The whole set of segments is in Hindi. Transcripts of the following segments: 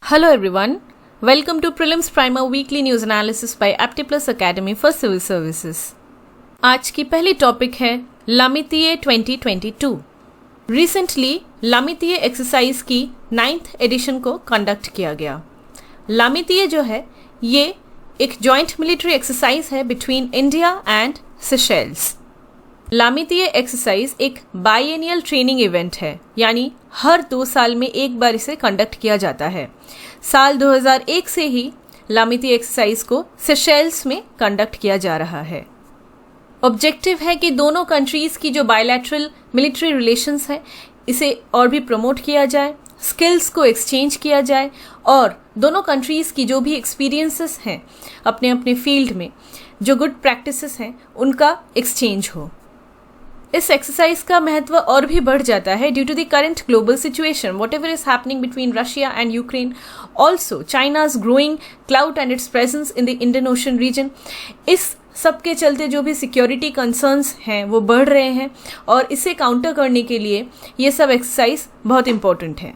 Hello everyone, welcome to Prelims Primer Weekly News Analysis by Aptiplus Academy for Civil Services। आज की पहली टॉपिक है लामितीये 2022। रिसेंटली लामितीये एक्सरसाइज की 9th एडिशन को कंडक्ट किया गया। लामितीये जो है ये एक जॉइंट मिलिट्री एक्सरसाइज है between India and Seychelles. Lamitiye exercise एक बाइएनियल ट्रेनिंग इवेंट है, यानी हर 2 साल में एक बार इसे कंडक्ट किया जाता है। साल 2001 से ही लामितीये एक्सरसाइज को सेशेल्स में कंडक्ट किया जा रहा है। ऑब्जेक्टिव है कि दोनों कंट्रीज की जो बायलैटरल मिलिट्री रिलेशंस है इसे और भी प्रमोट किया जाए, स्किल्स को एक्सचेंज किया जाए और दोनों कंट्रीज की जो भी एक्सपीरियंसेस हैं अपने अपने फील्ड में, जो गुड प्रैक्टिसेस हैं उनका एक्सचेंज हो। इस एक्सरसाइज का महत्व और भी बढ़ जाता है due to the current global situation, whatever is happening between Russia and Ukraine, also China's growing clout and its presence in the Indian ocean region. इस सब के चलते जो भी सिक्योरिटी कंसर्न्स हैं वो बढ़ रहे हैं और इसे काउंटर करने के लिए ये सब एक्सरसाइज बहुत इंपॉर्टेंट है।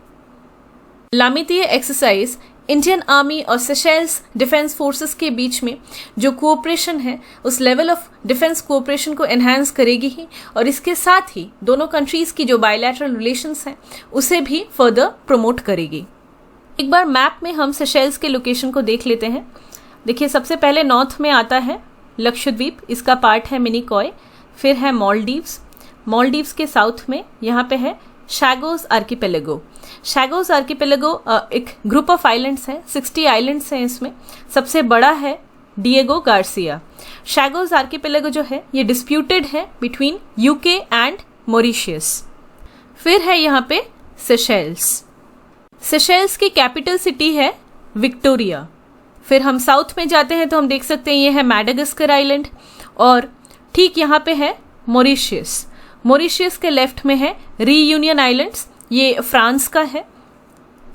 लामितीये एक्सरसाइज इंडियन आर्मी और सेशेल्स डिफेंस फोर्सेस के बीच में जो कोऑपरेशन है उस लेवल ऑफ डिफेंस कोऑपरेशन को एनहांस करेगी ही, और इसके साथ ही दोनों कंट्रीज की जो बायलैटरल रिलेशंस हैं उसे भी फर्दर प्रमोट करेगी। एक बार मैप में हम सेशेल्स के लोकेशन को देख लेते हैं। देखिए, सबसे पहले नॉर्थ में आता है लक्षद्वीप, इसका पार्ट है मिनिकॉय, फिर है मालदीव्स। मालदीव्स के साउथ में यहाँ पे है शैगोस आर्किपेलेगो। शैगोस आर्किपेलेगो एक ग्रुप ऑफ आइलैंड्स हैं, 60 आइलैंड्स हैं इसमें। सबसे बड़ा है डिएगो गार्सिया। शैगोस आर्किपेलेगो जो है ये डिस्प्यूटेड है बिटवीन यूके एंड मॉरिशियस। फिर है यहाँ पे सेशेल्स। सेशेल्स की कैपिटल सिटी है विक्टोरिया। फिर हम साउथ में जाते हैं तो हम देख सकते हैं ये है मैडागास्कर आइलैंड, और ठीक यहाँ पे है मॉरिशियस। मॉरिशियस के लेफ्ट में है रीयूनियन आइलैंड्स, ये फ्रांस का है।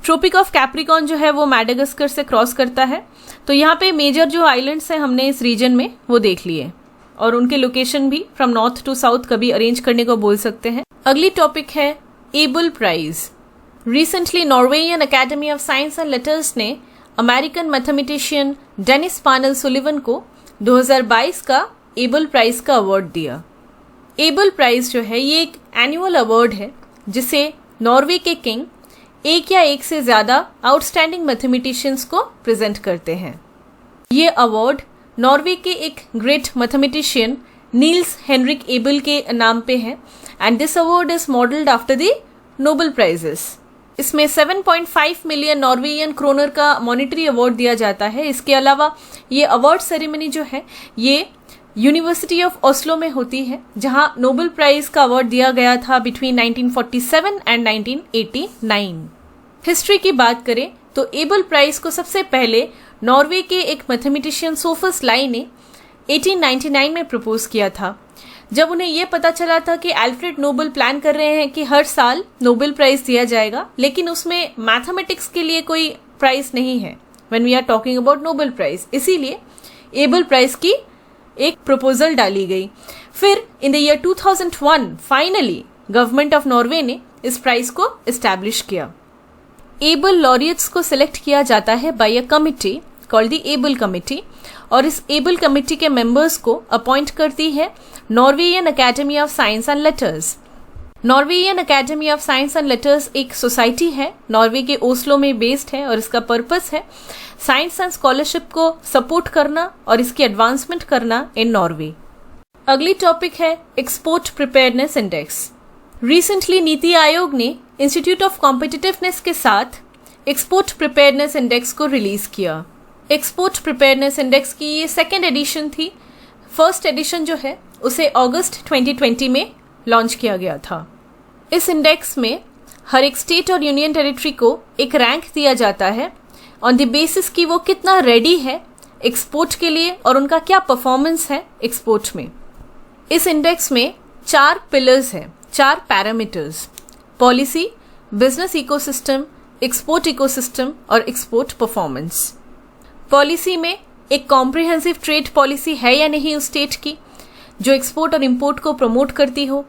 ट्रोपिक ऑफ कैप्रिकॉर्न जो है वो मैडागास्कर से क्रॉस करता है। तो यहाँ पे मेजर जो आइलैंड्स हैं हमने इस रीजन में वो देख लिए, और उनके लोकेशन भी फ्रॉम नॉर्थ टू साउथ कभी अरेंज करने को बोल सकते हैं। अगली टॉपिक है Abel prize. Recently Norwegian Academy of Science and Letters ने American mathematician Dennis Parnell Sullivan को 2022 का एबल प्राइज का अवार्ड दिया। एबल प्राइज जो है ये एक एनुअल अवार्ड है जिसे नॉर्वे के किंग एक या एक से ज्यादा आउटस्टैंडिंग मैथमेटिशियंस को प्रेजेंट करते हैं। ये अवार्ड नॉर्वे के एक great mathematician Niels Henrik Abel के नाम पे है, and this award is modelled after the Nobel prizes. इसमें 7.5 मिलियन नॉर्वेजियन क्रोनर का मॉनिटरी अवार्ड दिया जाता है। इसके अलावा ये अवार्ड सेरेमनी जो है ये यूनिवर्सिटी ऑफ ओस्लो में होती है, जहां नोबेल प्राइज का अवार्ड दिया गया था बिटवीन 1947 एंड 1989। हिस्ट्री की बात करें तो एबल प्राइज को सबसे पहले नॉर्वे के एक मैथमेटिशियन सोफस लाई ने 1899 में प्रपोज किया था। जब उन्हें यह पता चला था कि अल्फ्रेड नोबेल प्लान कर रहे हैं कि हर साल नोबेल प्राइज दिया जाएगा, लेकिन उसमें मैथमेटिक्स के लिए कोई प्राइज नहीं है when we are talking about Nobel prize, इसीलिए एबल प्राइज की एक प्रपोजल डाली गई। फिर in the year 2001 finally government of Norway ने इस प्राइज को एस्टैब्लिश किया। एबल लॉरियट्स को सिलेक्ट किया जाता है by a committee called the Abel Committee, और इस एबल कमिटी के मेंबर्स को अपॉइंट करती है Norwegian Academy of Science and Letters. Norwegian Academy of Science and Letters एक सोसाइटी है, नॉर्वे के ओस्लो में बेस्ड है, और इसका पर्पस है साइंस एंड स्कॉलरशिप को सपोर्ट करना और इसकी एडवांसमेंट करना इन नॉर्वे। अगली टॉपिक है Export Preparedness Index. Recently NITI Aayog ने इंस्टीट्यूट ऑफ कॉम्पिटिटिवनेस के साथ एक्सपोर्ट प्रिपेयरनेस इंडेक्स को रिलीज किया। एक्सपोर्ट प्रिपेयरनेस इंडेक्स की ये 2nd एडिशन थी। फर्स्ट एडिशन जो है उसे अगस्त 2020 में लॉन्च किया गया था। इस इंडेक्स में हर एक स्टेट और यूनियन टेरिटरी को एक रैंक दिया जाता है ऑन द बेसिस कि वो कितना रेडी है एक्सपोर्ट के लिए और उनका क्या परफॉर्मेंस है एक्सपोर्ट में। इस इंडेक्स में 4 पिलर्स हैं, 4 parameters: policy, business ecosystem, export ecosystem और एक्सपोर्ट परफॉर्मेंस। पॉलिसी में एक कॉम्प्रिहेंसिव ट्रेड पॉलिसी है या नहीं उस स्टेट की, जो एक्सपोर्ट और इंपोर्ट को प्रमोट करती हो।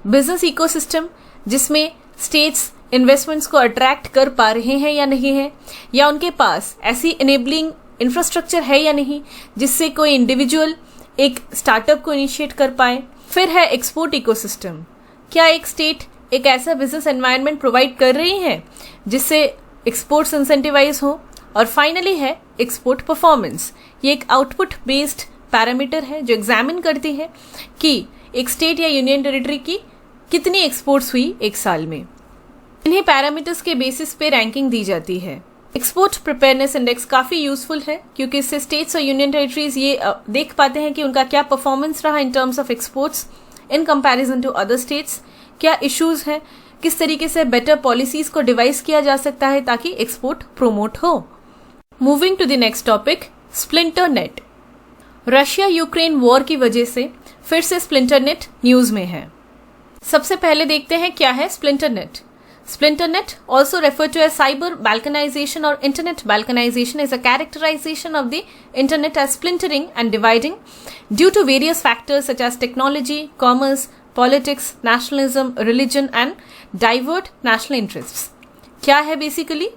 बिजनेस इकोसिस्टम जिसमें स्टेट्स इन्वेस्टमेंट्स को अट्रैक्ट कर पा रहे हैं या नहीं है, या उनके पास ऐसी इनेबलिंग इंफ्रास्ट्रक्चर है या नहीं जिससे कोई इंडिविजुअल एक स्टार्टअप को इनिशिएट कर पाए। फिर है एक्सपोर्ट इकोसिस्टम, क्या एक स्टेट एक ऐसा बिजनेस एनवायरनमेंट प्रोवाइड कर रही है जिससे एक्सपोर्ट्स इंसेंटिवाइज हो। और फाइनली है एक्सपोर्ट परफॉर्मेंस, ये एक आउटपुट बेस्ड पैरामीटर है जो एग्जामिन करती है कि एक स्टेट या यूनियन टेरिटरी की कितनी एक्सपोर्ट्स हुई एक साल में। इन्हीं पैरामीटर्स के बेसिस पे रैंकिंग दी जाती है। एक्सपोर्ट प्रिपेयरनेस इंडेक्स काफी यूजफुल है क्योंकि इससे स्टेट्स और यूनियन टेरिटरीज ये देख पाते हैं कि उनका क्या परफॉर्मेंस रहा in terms of exports in comparison to other states, क्या इश्यूज हैं, किस तरीके से बेटर पॉलिसीज को डिवाइस किया जा सकता है ताकि एक्सपोर्ट प्रोमोट हो। Moving to the next topic, splinternet. Russia Ukraine war की वजह से फिर से स्प्लिंटर नेट न्यूज में है। सबसे पहले देखते हैं क्या है splinter net. Splinter net, also referred to as cyber balkanization or internet balkanization, is a characterization of the internet as splintering and dividing due to various factors such as technology, commerce, politics, nationalism, religion and divert national interests. क्या है बेसिकली,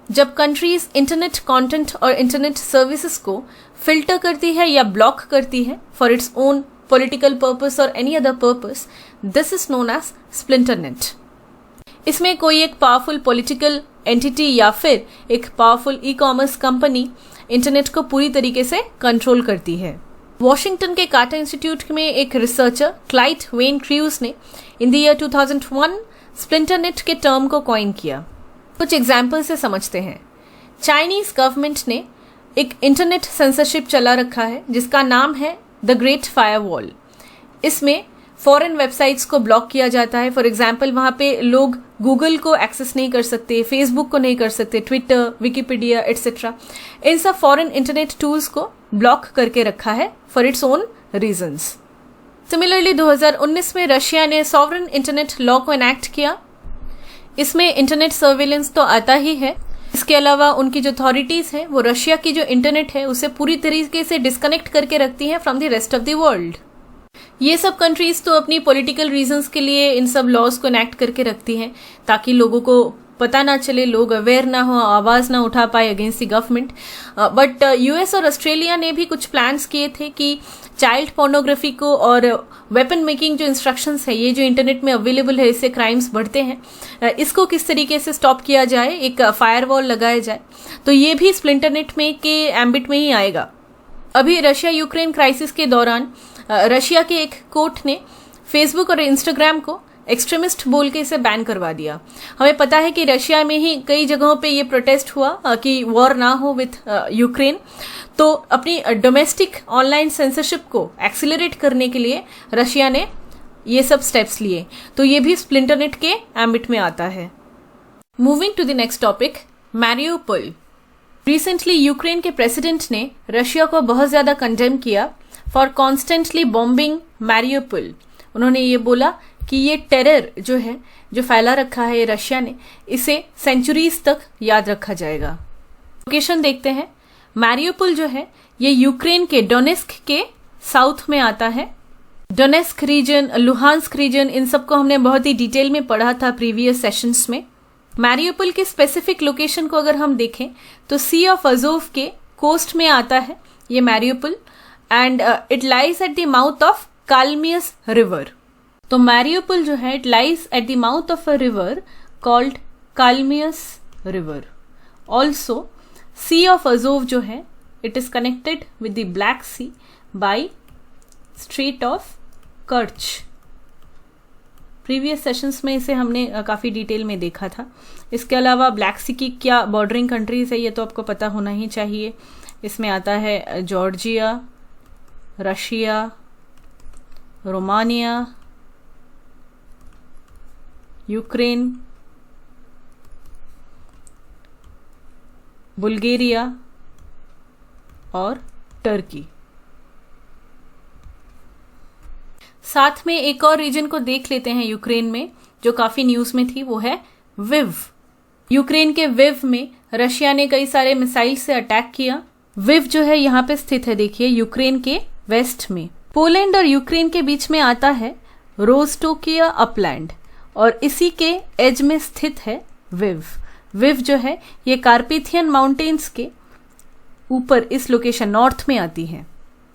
जब कंट्रीज इंटरनेट कंटेंट और इंटरनेट सर्विसेज को फिल्टर करती है या ब्लॉक करती है for its own political purpose और any other purpose, this is known as splinternet. इसमें कोई एक पावरफुल पॉलिटिकल एंटिटी या फिर एक powerful e commerce company internet को पूरी तरीके से कंट्रोल करती है। वॉशिंगटन के कार्टर इंस्टीट्यूट में एक रिसर्चर क्लाइड वेन क्रूज ने इन द ईयर 2001 स्प्लिंटर नेट के टर्म को कॉइन किया। कुछ एग्जाम्पल से समझते हैं। चाइनीज गवर्नमेंट ने एक इंटरनेट सेंसरशिप चला रखा है जिसका नाम है द ग्रेट फायरवॉल। इसमें फॉरेन वेबसाइट्स को ब्लॉक किया जाता है। फॉर एग्जाम्पल वहां पे लोग गूगल को एक्सेस नहीं कर सकते, फेसबुक को नहीं कर सकते, ट्विटर, विकिपीडिया एटसेट्रा, इन सब फॉरेन इंटरनेट टूल्स को ब्लॉक करके रखा है for its own reasons. Similarly 2019 में रशिया ने सॉवरेन इंटरनेट लॉ को एनैक्ट किया। इसमें इंटरनेट सर्वेलेंस तो आता ही है, इसके अलावा उनकी जो अथॉरिटीज हैं वो रशिया की जो इंटरनेट है उसे पूरी तरीके से डिस्कनेक्ट करके रखती हैं from the rest of the world. ये सब कंट्रीज तो अपनी पॉलिटिकल रीजंस के लिए इन सब लॉज को एनैक्ट करके रखती हैं ताकि लोगों को पता ना चले, लोग अवेयर ना हो, आवाज ना उठा पाए against the government. But US और ऑस्ट्रेलिया ने भी कुछ प्लान्स किए थे कि चाइल्ड पोर्नोग्राफी को और वेपन मेकिंग जो इंस्ट्रक्शंस है, ये जो इंटरनेट में अवेलेबल है, इससे क्राइम्स बढ़ते हैं, इसको किस तरीके से स्टॉप किया जाए, एक फायरवॉल लगाया जाए। तो ये भी स्प्लिंटर नेट में के एम्बिट में ही आएगा। अभी रशिया यूक्रेन क्राइसिस के दौरान रशिया के एक कोर्ट ने फेसबुक और इंस्टाग्राम को एक्सट्रीमिस्ट बोल के इसे बैन करवा दिया। हमें पता है कि रशिया में ही कई जगहों पे ये प्रोटेस्ट हुआ कि वॉर ना हो विथ यूक्रेन। तो अपनी डोमेस्टिक ऑनलाइन सेंसरशिप को एक्सीलरेट करने के लिए रशिया ने ये सब स्टेप्स लिए। तो ये भी स्प्लिंटर नेट के एम्बिट में आता है। Moving to the next topic, Mariupol. Recently Ukraine के प्रेसिडेंट ने रशिया को बहुत ज्यादा कंडेम किया फॉर कॉन्स्टेंटली बॉम्बिंग मैरियोपोल। उन्होंने ये बोला कि ये टेरर जो है, जो फैला रखा है रशिया ने, इसे सेंचुरीज तक याद रखा जाएगा। लोकेशन देखते हैं। मैरियोपोल जो है ये यूक्रेन के डोनेस्क के साउथ में आता है। डोनेस्क रीजन, लुहांस्क रीजन, इन सबको हमने बहुत ही डिटेल में पढ़ा था प्रीवियस सेशंस में। मैरियोपोल के स्पेसिफिक लोकेशन को अगर हम देखें तो सी ऑफ अजोव के कोस्ट में आता है ये Mariupol, and it lies at the mouth of Kalmius river. तो मैरियोपोल जो है it lies at the mouth of a river called Kalmius river. Also sea of Azov जो है it is connected with the Black Sea by Strait of Kerch. Previous sessions में इसे हमने काफ़ी डिटेल में देखा था। इसके अलावा ब्लैक सी की क्या बॉर्डरिंग कंट्रीज है ये तो आपको पता होना ही चाहिए। इसमें आता है Georgia, Russia, Romania, Ukraine, Bulgaria और टर्की। साथ में एक और रीजन को देख लेते हैं यूक्रेन में जो काफी न्यूज में थी, वो है विव। यूक्रेन के विव में रशिया ने कई सारे मिसाइल से अटैक किया। विव जो है यहाँ पे स्थित है, देखिए यूक्रेन के वेस्ट में। पोलैंड और यूक्रेन के बीच में आता है रोस्टोकिया अपलैंड। और इसी के एज में स्थित है विव। विव जो है ये कार्पेथियन माउंटेन्स के ऊपर इस लोकेशन नॉर्थ में आती है।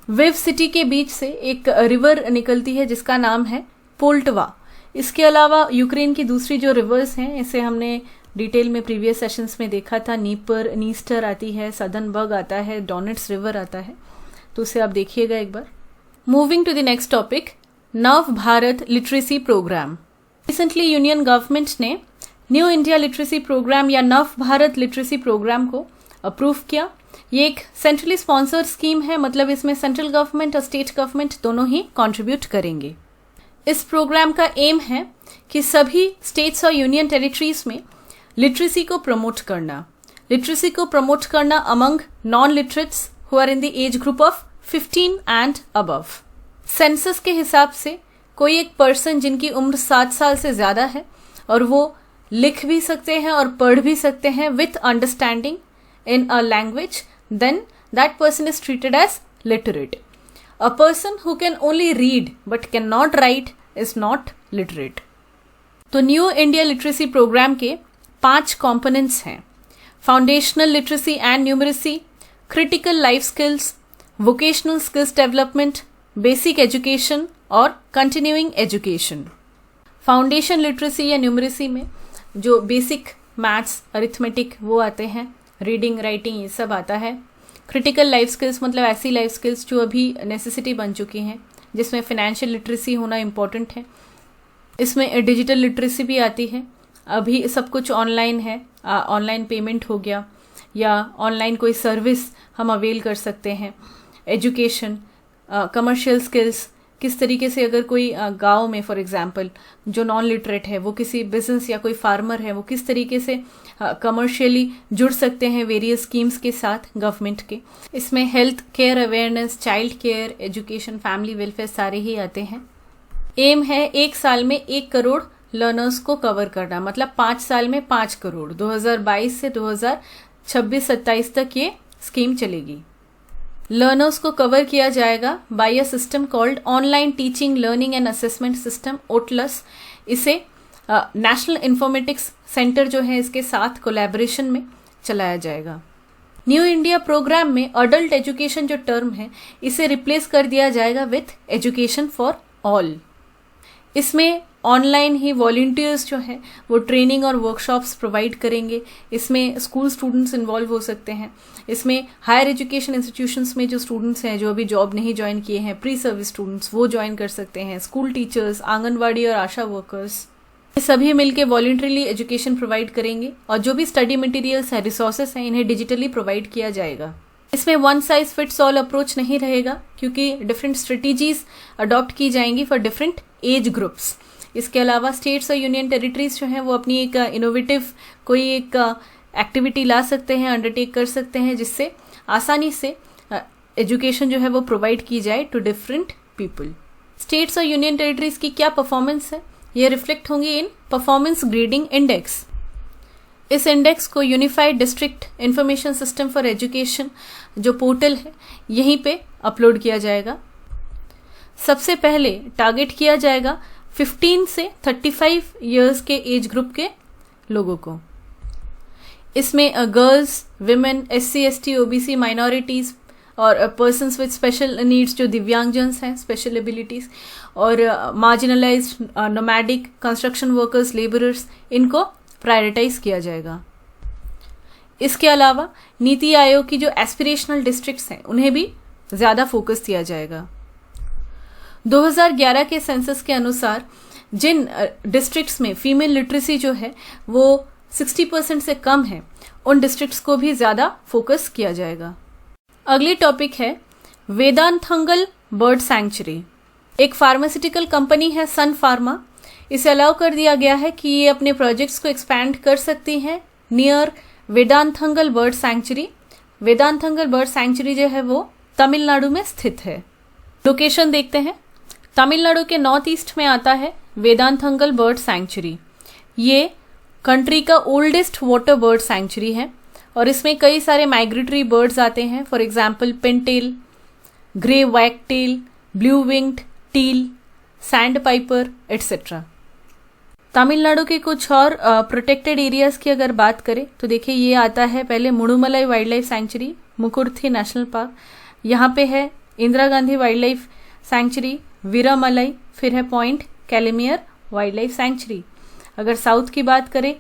विव सिटी के बीच से एक रिवर निकलती है जिसका नाम है पोल्टवा। इसके अलावा यूक्रेन की दूसरी जो रिवर्स हैं, इसे हमने डिटेल में प्रीवियस सेशंस में देखा था, नीपर, नीस्टर आती है, सदनबर्ग आता है, डोनेट्स रिवर आता है, तो उसे आप देखिएगा एक बार। Moving to the next topic, Nav Bharat literacy programme. Recently union government ने न्यू इंडिया लिटरेसी प्रोग्राम या नव भारत लिटरेसी प्रोग्राम को अप्रूव किया। ये एक सेंट्रली स्पॉन्सर्ड स्कीम है, मतलब इसमें सेंट्रल गवर्नमेंट और स्टेट गवर्नमेंट दोनों ही कंट्रीब्यूट करेंगे। इस प्रोग्राम का एम है कि सभी स्टेट्स और यूनियन टेरिटरीज में लिटरेसी को प्रमोट करना। लिटरेसी को प्रमोट करना among non literates who are in the age group of 15 and above. Census के हिसाब से कोई एक पर्सन जिनकी उम्र 7 साल से ज्यादा है और वो लिख भी सकते हैं और पढ़ भी सकते हैं with understanding in a language, then that person is treated as literate. A person who can only read but can not write is not literate. तो न्यू इंडिया लिटरेसी प्रोग्राम के 5 कंपोनेंट्स हैं: foundational literacy and numeracy, critical life skills, vocational skills development, basic education और कंटिन्यूइंग एजुकेशन। फाउंडेशन लिटरेसी या न्यूमरेसी में जो बेसिक मैथ्स, अरिथमेटिक वो आते हैं, रीडिंग, राइटिंग ये सब आता है। क्रिटिकल लाइफ स्किल्स मतलब ऐसी लाइफ स्किल्स जो अभी नेसेसिटी बन चुकी हैं, जिसमें फाइनेंशियल लिटरेसी होना इम्पॉर्टेंट है। इसमें डिजिटल लिटरेसी भी आती है, अभी सब कुछ ऑनलाइन है, ऑनलाइन पेमेंट हो गया या ऑनलाइन कोई सर्विस हम अवेल कर सकते हैं। एजुकेशन, कमर्शियल स्किल्स, किस तरीके से अगर कोई गांव में फॉर एग्जांपल जो नॉन लिटरेट है वो किसी बिजनेस या कोई फार्मर है वो किस तरीके से कमर्शियली जुड़ सकते हैं वेरियस स्कीम्स के साथ गवर्नमेंट के। इसमें health care awareness, child care, education, family welfare सारे ही आते हैं। एम है 1 साल में 1 करोड़ लर्नर्स को कवर करना, मतलब 5 साल में 5 करोड़। 2022 से 2026-27 तक ये स्कीम चलेगी। लर्नर्स को कवर किया जाएगा by a system called online teaching learning and assessment system, OTLAS. इसे नेशनल इंफॉर्मेटिक्स सेंटर जो है इसके साथ कोलैबोरेशन में चलाया जाएगा। न्यू इंडिया प्रोग्राम में अडल्ट एजुकेशन जो टर्म है इसे रिप्लेस कर दिया जाएगा विथ एजुकेशन फॉर ऑल। इसमें ऑनलाइन ही वॉलंटियर्स जो है वो ट्रेनिंग और वर्कशॉप्स प्रोवाइड करेंगे। इसमें स्कूल स्टूडेंट्स इन्वॉल्व हो सकते हैं। इसमें हायर एजुकेशन इंस्टीट्यूशंस में जो स्टूडेंट्स हैं जो अभी जॉब नहीं ज्वाइन किए हैं, प्री सर्विस स्टूडेंट्स, वो ज्वाइन कर सकते हैं। स्कूल टीचर्स, आंगनवाड़ी और आशा वर्कर्स, ये सभी मिलकर वॉलंटरीली एजुकेशन प्रोवाइड करेंगे और जो भी स्टडी मटेरियल्स हैं, रिसोर्सेस हैं, इन्हें डिजिटली प्रोवाइड किया जाएगा। इसमें one size fits all approach नहीं रहेगा क्योंकि डिफरेंट स्ट्रेटेजीज अडॉप्ट की जाएंगी फॉर डिफरेंट एज ग्रुप्स। इसके अलावा स्टेट्स और यूनियन टेरिटरीज जो हैं वो अपनी एक इनोवेटिव कोई एक एक्टिविटी ला सकते हैं, अंडरटेक कर सकते हैं, जिससे आसानी से एजुकेशन जो है वो प्रोवाइड की जाए टू डिफरेंट पीपल। स्टेट्स और यूनियन टेरिटरीज की क्या परफॉर्मेंस है ये रिफ्लेक्ट होंगी इन परफॉर्मेंस ग्रेडिंग इंडेक्स। इस इंडेक्स को unified district information system for education जो पोर्टल है यहीं पे अपलोड किया जाएगा। सबसे पहले टारगेट किया जाएगा 15 से 35 इयर्स के एज ग्रुप के लोगों को। इसमें girls, women, SC, ST, OBC, minorities और पर्सन्स विद स्पेशल नीड्स जो दिव्यांगजन्स हैं, स्पेशल एबिलिटीज, और marginalised, nomadic, construction workers, labourers, इनको प्रायोरिटाइज किया जाएगा। इसके अलावा नीति आयोग की जो एस्पिरेशनल डिस्ट्रिक्ट्स हैं उन्हें भी ज्यादा फोकस दिया जाएगा। 2011 के सेंसस के अनुसार जिन डिस्ट्रिक्ट्स में फीमेल लिटरेसी जो है वो 60% से कम है, उन डिस्ट्रिक्ट्स को भी ज्यादा फोकस किया जाएगा। अगली टॉपिक है वेदांथंगल बर्ड सैंक्चुरी। एक फार्मास्यूटिकल कंपनी है सन फार्मा, इसे अलाउ कर दिया गया है कि ये अपने प्रोजेक्ट्स को एक्सपैंड कर सकती हैं near Vedanthangal bird sanctuary. Vedanthangal bird sanctuary जो है वो तमिलनाडु में स्थित है। लोकेशन देखते हैं, तमिलनाडु के नॉर्थ ईस्ट में आता है वेदांथंगल बर्ड सैंक्चुरी। ये कंट्री का ओल्डेस्ट वाटर बर्ड सैंक्चुरी है और इसमें कई सारे माइग्रेटरी बर्ड्स आते हैं, for example pintail, grey wagtail, blue winged teal, sandpiper etcetera. Tamil Nadu के कुछ और प्रोटेक्टेड एरियाज की अगर बात करें तो देखिए ये आता है पहले Mudumalai wildlife sanctuary, Mukurthi national park, यहाँ पे है Indira Gandhi wildlife sanctuary, Veeramalai, फिर है point Calimere wildlife sanctuary. अगर साउथ की बात करें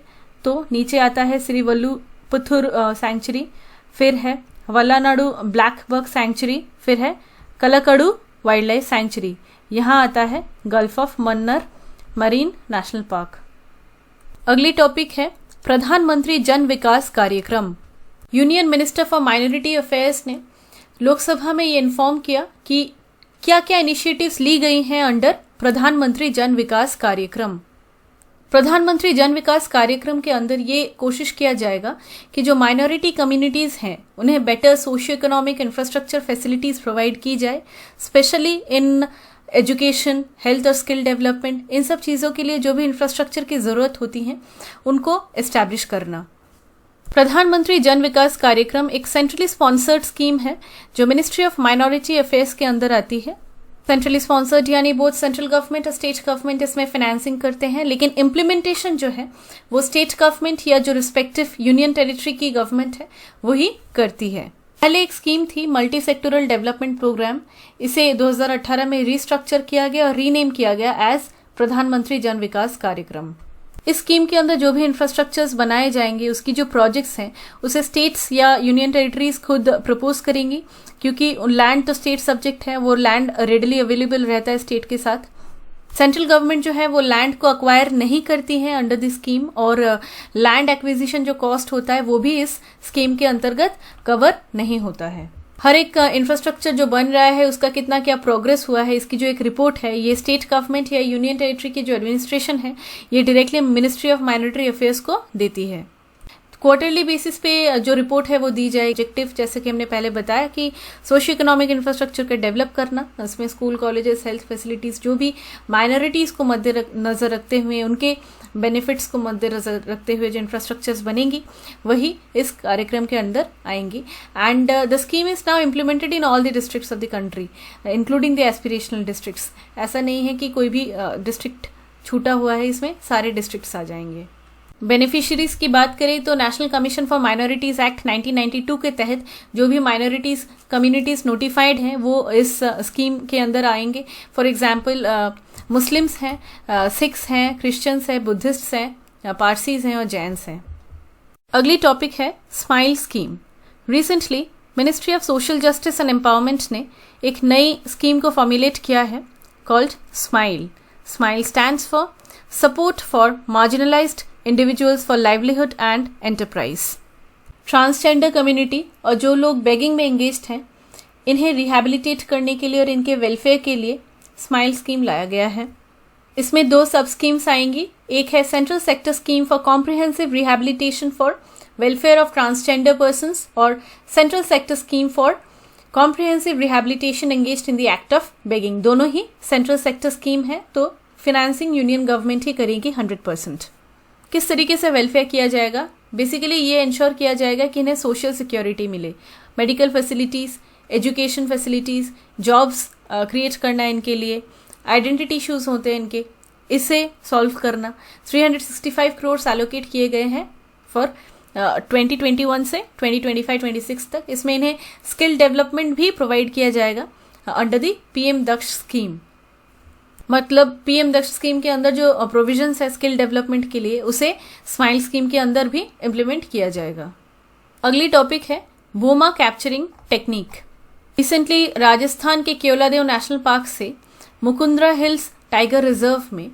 तो नीचे आता है श्रीवल्लुपुथुर सैंक्चुरी, फिर है वल्लानाडु ब्लैक बक सैंक्चुरी, फिर है कलकड़ू वाइल्ड लाइफ सैंक्चुरी। यहाँ आता है gulf of Mannar marine national park. अगली टॉपिक है Pradhan Mantri Jan Vikas Karyakram. Union minister for minority affairs ने लोकसभा में ये इन्फॉर्म किया कि क्या क्या इनिशिएटिव्स ली गई हैं अंडर प्रधानमंत्री जन विकास कार्यक्रम। प्रधानमंत्री जन विकास कार्यक्रम के अंदर ये कोशिश किया जाएगा कि जो माइनॉरिटी कम्युनिटीज हैं उन्हें better socio economic infrastructure facilities provide की जाए, स्पेशली इन एजुकेशन, हेल्थ और स्किल डेवलपमेंट। इन सब चीज़ों के लिए जो भी इंफ्रास्ट्रक्चर की ज़रूरत होती है उनको एस्टैब्लिश करना। प्रधानमंत्री जन विकास कार्यक्रम एक सेंट्रली स्पॉन्सर्ड स्कीम है जो मिनिस्ट्री ऑफ माइनॉरिटी अफेयर्स के अंदर आती है। सेंट्रली स्पॉन्सर्ड यानी बोथ सेंट्रल गवर्नमेंट और स्टेट गवर्नमेंट इसमें फाइनेंसिंग करते हैं, लेकिन इम्प्लीमेंटेशन जो है वो स्टेट गवर्नमेंट या जो रिस्पेक्टिव यूनियन टेरिटरी की गवर्नमेंट है वही करती है। पहले एक स्कीम थी मल्टी सेक्टोरल डेवलपमेंट प्रोग्राम, इसे 2018 में रिस्ट्रक्चर किया गया और रीनेम किया गया एज प्रधानमंत्री जन विकास कार्यक्रम। इस स्कीम के अंदर जो भी इंफ्रास्ट्रक्चर्स बनाए जाएंगे उसकी जो प्रोजेक्ट्स हैं उसे स्टेट्स या यूनियन टेरिटरीज खुद प्रपोज करेंगी, क्योंकि लैंड तो स्टेट सब्जेक्ट है, वो लैंड रेडली अवेलेबल रहता है स्टेट के साथ। सेंट्रल गवर्नमेंट जो है वो लैंड को अक्वायर नहीं करती है अंडर द स्कीम, और लैंड एक्विजिशन जो कॉस्ट होता है वो भी इस स्कीम के अंतर्गत कवर नहीं होता है। हर एक इंफ्रास्ट्रक्चर जो बन रहा है उसका कितना क्या प्रोग्रेस हुआ है, इसकी जो एक रिपोर्ट है ये स्टेट गवर्नमेंट या यूनियन टेरिटरी की जो एडमिनिस्ट्रेशन है ये directly ministry of minority affairs को देती है। क्वार्टरली बेसिस पे जो रिपोर्ट है वो दी जाए। ऑब्जेक्टिव जैसे कि हमने पहले बताया कि सोशियो इकोनॉमिक इंफ्रास्ट्रक्चर का डेवलप करना, उसमें स्कूल, कॉलेजेस, हेल्थ फैसिलिटीज़ जो भी माइनॉरिटीज़ को मद्देनजर रखते हुए, उनके बेनिफिट्स को मद्देनजर रखते हुए जो इंफ्रास्ट्रक्चर्स बनेंगी वही इस कार्यक्रम के अंदर आएंगी। And the scheme is now implemented in all the districts of the country including the aspirational districts. ऐसा नहीं है कि कोई भी डिस्ट्रिक्ट छूटा हुआ है, इसमें सारे डिस्ट्रिक्ट्स आ जाएंगे। बेनिफिशियरीज की बात करें तो national commission for minorities act 1992 के तहत जो भी माइनॉरिटीज़ कम्युनिटीज़ नोटिफाइड हैं वो इस स्कीम के अंदर आएंगे। फॉर एग्जांपल मुस्लिम्स हैं, सिख्स हैं, क्रिश्चियंस हैं, बुद्धिस्ट्स हैं, पारसीज हैं और जैन्स हैं। अगली टॉपिक है smile scheme. Recently ministry of social justice and empowerment ने एक नई स्कीम को फॉर्मुलेट किया है called smile. Smile stands for support for marginalised individuals for livelihood and enterprise. Transgender community और जो लोग बेगिंग में एंगेज्ड हैं इन्हें रिहैबिलिटेट करने के लिए और इनके वेलफेयर के लिए स्माइल स्कीम लाया गया है। इसमें 2 सब स्कीम्स आएंगी। एक है central sector scheme for comprehensive rehabilitation for welfare of transgender persons और central sector scheme for comprehensive rehabilitation engaged in the act of begging. दोनों ही सेंट्रल सेक्टर स्कीम है, तो फिनेंसिंग यूनियन गवर्नमेंट ही करेगी 100%। किस तरीके से वेलफेयर किया जाएगा? बेसिकली ये इंश्योर किया जाएगा कि इन्हें सोशल सिक्योरिटी मिले, medical facilities, education facilities, jobs create करना इनके लिए, आइडेंटिटी इश्यूज़ होते हैं इनके, इसे सॉल्व करना। 365 करोड़ एलोकेट किए गए हैं फॉर 2021 से 2025-26 तक। इसमें इन्हें स्किल डेवलपमेंट भी प्रोवाइड किया जाएगा under the PM Daksh scheme. मतलब पीएम दक्ष स्कीम के अंदर जो प्रोविजंस है स्किल डेवलपमेंट के लिए उसे स्माइल स्कीम के अंदर भी इम्प्लीमेंट किया जाएगा। अगली टॉपिक है बोमा कैप्चरिंग टेक्निक। रिसेंटली राजस्थान के केवलादेव नेशनल पार्क से मुकुंद्रा हिल्स टाइगर रिजर्व में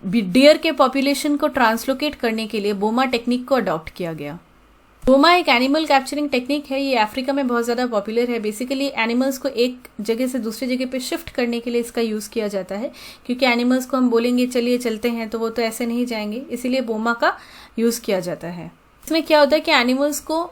डियर के पॉपुलेशन को ट्रांसलोकेट करने के लिए बोमा टेक्निक को अडॉप्ट किया गया। बोमा एक एनिमल कैप्चरिंग टेक्निक है, ये अफ्रीका में बहुत ज़्यादा पॉपुलर है। बेसिकली एनिमल्स को एक जगह से दूसरी जगह पे शिफ्ट करने के लिए इसका यूज़ किया जाता है, क्योंकि एनिमल्स को हम बोलेंगे चलिए चलते हैं तो वो तो ऐसे नहीं जाएंगे, इसीलिए बोमा का यूज़ किया जाता है। इसमें क्या होता है कि एनिमल्स को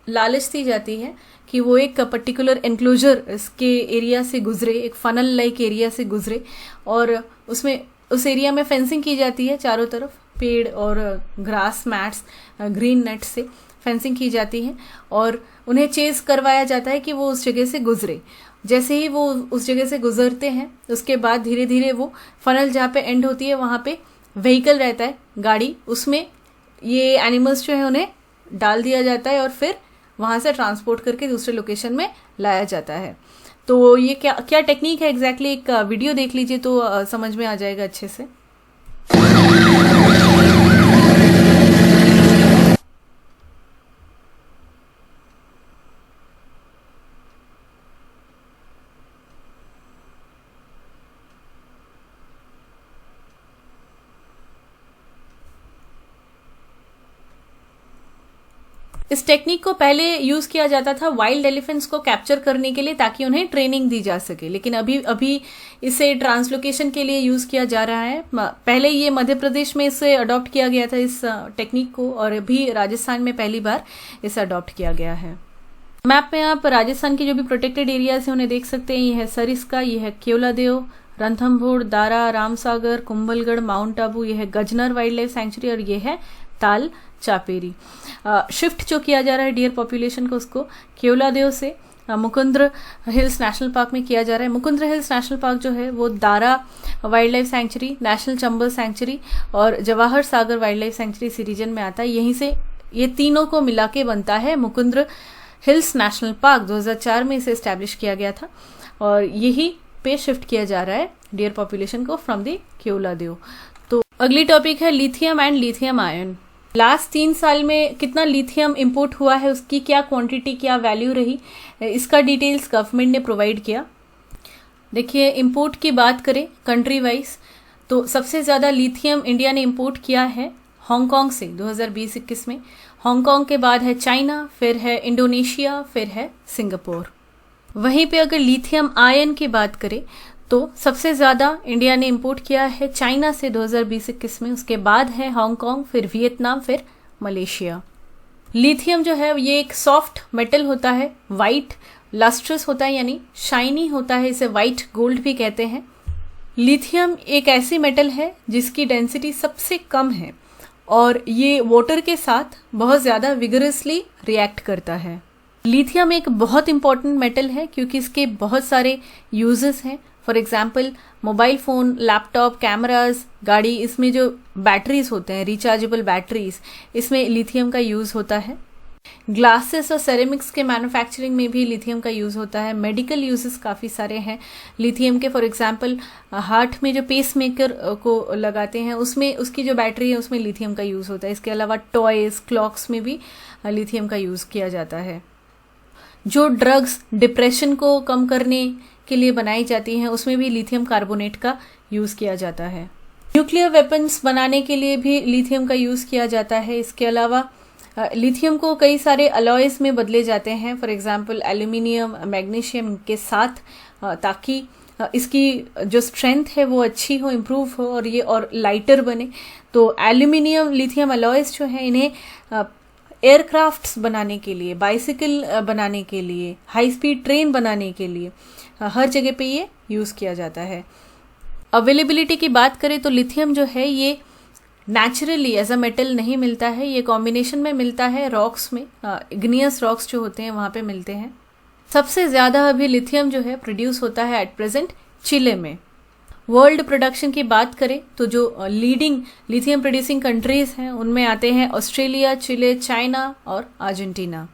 लालच दी जाती है कि वो एक पर्टिकुलर एनक्लोजर इसके एरिया से गुजरे, एक फनल लाइक एरिया से गुजरे, और उसमें उस एरिया में फेंसिंग की जाती है, चारों तरफ पेड़ और ग्रास मैट्स, ग्रीन नेट से फेंसिंग की जाती है और उन्हें चेज करवाया जाता है कि वो उस जगह से गुजरे। जैसे ही वो उस जगह से गुजरते हैं उसके बाद धीरे धीरे वो फनल जहाँ पे एंड होती है वहाँ पे व्हीकल रहता है, गाड़ी, उसमें ये एनिमल्स जो है उन्हें डाल दिया जाता है और फिर वहाँ से ट्रांसपोर्ट करके दूसरे लोकेशन में लाया जाता है। तो ये क्या क्या टेक्निक है एग्जैक्टली, एक वीडियो देख लीजिए तो समझ में आ जाएगा अच्छे से। इस टेक्निक को पहले यूज किया जाता था वाइल्ड एलिफेंट्स को कैप्चर करने के लिए ताकि उन्हें ट्रेनिंग दी जा सके, लेकिन अभी इसे ट्रांसलोकेशन के लिए यूज किया जा रहा है। पहले ये मध्य प्रदेश में इसे अडॉप्ट किया गया था इस टेक्निक को, और अभी राजस्थान में पहली बार इसे अडॉप्ट किया गया है। मैप में आप राजस्थान के जो भी प्रोटेक्टेड एरियाज हैं उन्हें देख सकते हैं। ये है सरिस्का, ये है केवलादेव, रणथंभौर, दारा, रामसागर, कुंभलगढ़, माउंट आबू, ये है गजनर वाइल्ड लाइफ सेंचुरी और ये है ताल चापेरी। शिफ्ट जो किया जा रहा है डियर पॉपुलेशन को, उसको केवलादेव से मुकुंद्र हिल्स नेशनल पार्क में किया जा रहा है। मुकुंद्र हिल्स नेशनल पार्क जो है वो Dara wildlife sanctuary, national Chambal sanctuary और Jawahar Sagar wildlife sanctuary इसी रीजन में आता है। यहीं से ये तीनों को मिला के बनता है मुकुंद्र हिल्स नेशनल पार्क। 2004 में इसे एस्टैब्लिश किया गया था और यही पे शिफ्ट किया जा रहा है डियर पॉपुलेशन को फ्रॉम द केवलादेव। तो अगली टॉपिक है lithium and lithium ion. Last 3 साल में कितना लिथियम इंपोर्ट हुआ है, उसकी क्या क्वांटिटी, क्या वैल्यू रही, इसका डिटेल्स गवर्नमेंट ने प्रोवाइड किया। देखिए, इंपोर्ट की बात करें कंट्री वाइज तो सबसे ज़्यादा लिथियम इंडिया ने इंपोर्ट किया है हांगकांग से 2020-21 में। हांगकांग के बाद है चाइना, फिर है इंडोनेशिया, फिर है सिंगापुर। वहीं पे अगर लिथियम आयन की बात करें तो सबसे ज़्यादा इंडिया ने इंपोर्ट किया है चाइना से 2020-21 में, उसके बाद है हांगकांग, फिर वियतनाम, फिर मलेशिया। लिथियम जो है ये एक सॉफ्ट मेटल होता है, वाइट लस्ट्रस होता है यानी शाइनी होता है, इसे वाइट गोल्ड भी कहते हैं। लिथियम एक ऐसी मेटल है जिसकी डेंसिटी सबसे कम है और ये वाटर के साथ बहुत ज़्यादा विगरसली रिएक्ट करता है। लिथियम एक बहुत इंपॉर्टेंट मेटल है क्योंकि इसके बहुत सारे यूजेस हैं। For example mobile phone, laptop, cameras, गाड़ी, इसमें जो बैटरीज होते हैं, रिचार्जेबल बैटरीज, इसमें लिथियम का यूज़ होता है। ग्लासेस और सेरेमिक्स के मैन्युफैक्चरिंग में भी लिथियम का यूज़ होता है। मेडिकल यूजेस काफ़ी सारे हैं लिथियम के। फॉर एग्जांपल हार्ट में जो पेस मेकर को लगाते हैं उसमें उसकी जो बैटरी है उसमें लिथियम का यूज़ होता है। इसके अलावा टॉयज़, क्लॉक्स में भी लिथियम का यूज़ किया जाता है। जो ड्रग्स डिप्रेशन को कम करने के लिए बनाई जाती हैं उसमें भी लिथियम कार्बोनेट का यूज़ किया जाता है। न्यूक्लियर वेपन्स बनाने के लिए भी लिथियम का यूज़ किया जाता है। इसके अलावा लिथियम को कई सारे अलॉयज में बदले जाते हैं, फॉर एग्जांपल एल्यूमिनियम, मैग्नीशियम के साथ, ताकि इसकी जो स्ट्रेंथ है वो अच्छी हो, इम्प्रूव हो और ये और लाइटर बने। तो एल्यूमिनियम लिथियम अलॉयज जो हैं इन्हें एयरक्राफ्ट्स बनाने के लिए, बाइसिकल बनाने के लिए, हाई स्पीड ट्रेन बनाने के लिए हर जगह पे ये यूज़ किया जाता है। अवेलेबिलिटी की बात करें तो लिथियम जो है ये नेचुरली एज अ मेटल नहीं मिलता है, ये कॉम्बिनेशन में मिलता है रॉक्स में, इग्नियस रॉक्स जो होते हैं वहाँ पे मिलते हैं। सबसे ज़्यादा अभी लिथियम जो है प्रोड्यूस होता है एट प्रेजेंट चिले में। वर्ल्ड प्रोडक्शन की बात करें तो जो लीडिंग लिथियम प्रोड्यूसिंग कंट्रीज हैं उनमें आते हैं ऑस्ट्रेलिया, चिले, चाइना और अर्जेंटीना।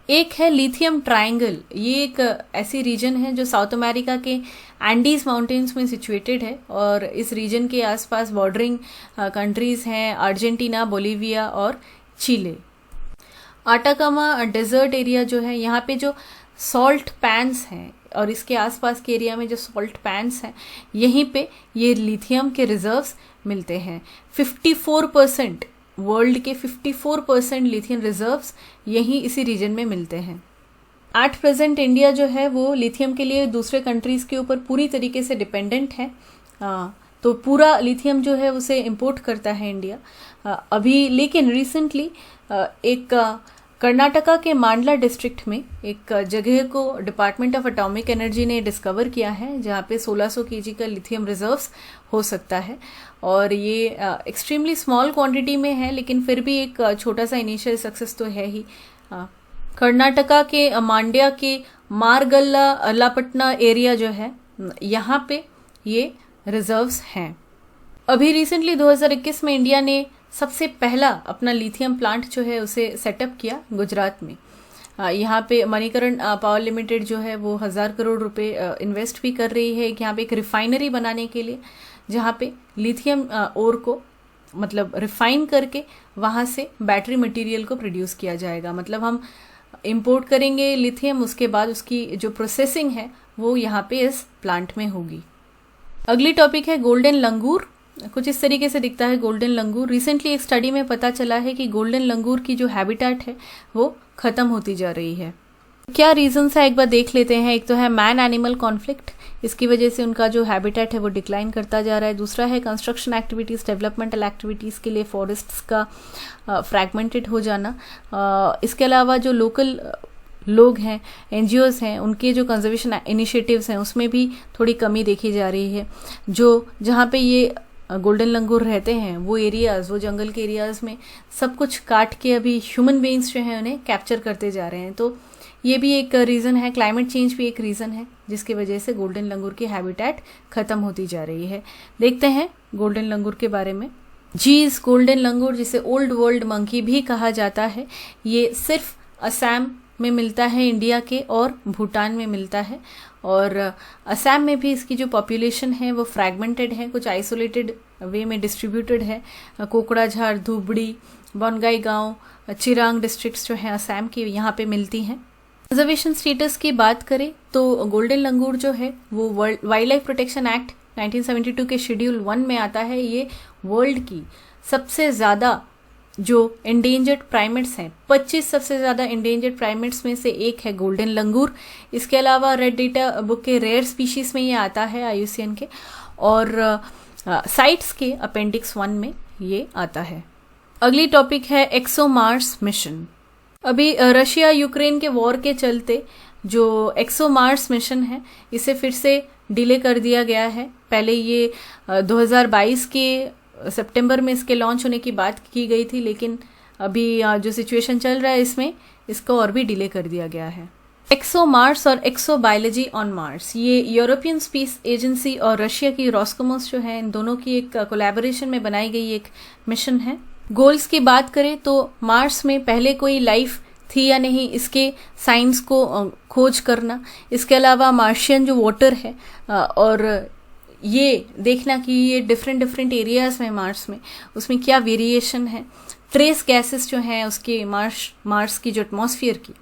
एक है लिथियम ट्रायंगल, ये एक ऐसी रीजन है जो साउथ अमेरिका के एंडीज माउंटेन्स में सिचुएटेड है और इस रीजन के आसपास बॉर्डरिंग कंट्रीज हैं अर्जेंटीना, बोलीविया और चिले। आटाकामा डेजर्ट एरिया जो है यहाँ पे जो सॉल्ट पैन्स हैं और इसके आसपास के एरिया में जो सॉल्ट पैन्स हैं यहीं पे ये लिथियम के रिजर्व्स मिलते हैं। 54% वर्ल्ड के 54% लिथियम रिजर्व्स यहीं इसी रीजन में मिलते हैं। एट प्रेजेंट इंडिया जो है वो लिथियम के लिए दूसरे कंट्रीज़ के ऊपर पूरी तरीके से डिपेंडेंट है। तो पूरा लिथियम जो है उसे इंपोर्ट करता है इंडिया अभी। लेकिन रिसेंटली एक कर्नाटका के मांडला डिस्ट्रिक्ट में एक जगह को डिपार्टमेंट ऑफ एटॉमिक एनर्जी ने डिस्कवर किया है जहाँ पे 1600 केजी का लिथियम रिजर्व्स हो सकता है और ये एक्सट्रीमली स्मॉल क्वांटिटी में है, लेकिन फिर भी एक छोटा सा इनिशियल सक्सेस तो है ही। कर्नाटका के मांड्या के मारगल्ला अल्लापट्टना एरिया जो है यहाँ पे ये रिजर्व्स हैं। अभी रिसेंटली 2021 में इंडिया ने सबसे पहला अपना लिथियम प्लांट जो है उसे सेटअप किया गुजरात में। यहाँ पे मणिकरण पावर लिमिटेड जो है वो 1000 करोड़ रुपए इन्वेस्ट भी कर रही है यहाँ पे एक रिफाइनरी बनाने के लिए, जहाँ पे लिथियम ओर को मतलब रिफाइन करके वहाँ से बैटरी मटेरियल को प्रोड्यूस किया जाएगा। मतलब हम इंपोर्ट करेंगे लिथियम, उसके बाद उसकी जो प्रोसेसिंग है वो यहाँ पे इस प्लांट में होगी। अगली टॉपिक है गोल्डन लंगूर। कुछ इस तरीके से दिखता है गोल्डन लंगूर। रिसेंटली एक स्टडी में पता चला है कि गोल्डन लंगूर की जो हैबिटेट है वो खत्म होती जा रही है। क्या रीजंस है एक बार देख लेते हैं। एक तो है मैन एनिमल कॉन्फ्लिक्ट, इसकी वजह से उनका जो हैबिटेट है वो डिक्लाइन करता जा रहा है। दूसरा है कंस्ट्रक्शन एक्टिविटीज़, डेवलपमेंटल एक्टिविटीज़ के लिए फॉरेस्ट्स का फ्रैगमेंटेड हो जाना। इसके अलावा जो लोकल लोग हैं, एनजीओज हैं, उनके जो कंजर्वेशन इनिशिएटिव्स हैं उसमें भी थोड़ी कमी देखी जा रही है। जहाँ पे ये गोल्डन लंगूर रहते हैं वो एरियाज़, वो जंगल के एरियाज़ में सब कुछ काट के अभी ह्यूमन बीइंग्स जो हैं उन्हें कैप्चर करते जा रहे हैं। तो ये भी एक रीज़न है। क्लाइमेट चेंज भी एक रीज़न है जिसकी वजह से गोल्डन लंगूर की हैबिटेट ख़त्म होती जा रही है। देखते हैं गोल्डन लंगूर के बारे में। जीज गोल्डन लंगूर, जिसे ओल्ड वर्ल्ड मंकी भी कहा जाता है, ये सिर्फ असम में मिलता है इंडिया के, और भूटान में मिलता है। और असम में भी इसकी जो पॉपुलेशन है वो फ्रैगमेंटेड है, कुछ आइसोलेटेड वे में डिस्ट्रीब्यूटेड है। कोकड़ाझार, धुबड़ी, बोनगाई गांव, चिरांग डिस्ट्रिक्ट्स जो हैं असम की, यहाँ पे मिलती हैं। कंजर्वेशन स्टेटस की बात करें तो गोल्डन लंगूर जो है वो वाइल्ड लाइफ प्रोटेक्शन एक्ट 1972 के शेड्यूल 1 में आता है। ये वर्ल्ड की सबसे ज़्यादा जो इंडेंजर्ड प्राइमेट्स हैं, 25 सबसे ज़्यादा इंडेंजर्ड प्राइमेट्स में से एक है गोल्डन लंगूर। इसके अलावा रेड डेटा बुक के रेयर स्पीशीज़ में ये आता है IUCN के, और साइट्स के अपेंडिक्स 1 में ये आता है। अगली टॉपिक है एक्सोमार्स मिशन। अभी रशिया यूक्रेन के वॉर के चलते जो एक्सोमार्स मिशन है इसे फिर से डिले कर दिया गया है। पहले ये 2022 के सितंबर में इसके लॉन्च होने की बात की गई थी, लेकिन अभी जो सिचुएशन चल रहा है इसमें इसको और भी डिले कर दिया गया है। एक्सोमार्स और एक्सोबायोलॉजी ऑन मार्स, ये यूरोपियन स्पेस एजेंसी और रशिया की रॉसकोमोस जो है, इन दोनों की एक कोलैबोरेशन में बनाई गई एक मिशन है। गोल्स की बात करें तो मार्स में पहले कोई लाइफ थी या नहीं, इसके साइंस को खोज करना। इसके अलावा मार्शियन जो वाटर है और ये देखना कि ये डिफरेंट एरियाज़ में मार्स में उसमें क्या वेरिएशन है। ट्रेस गैसेस जो हैं उसके मार्स की जो एटमॉस्फेयर की,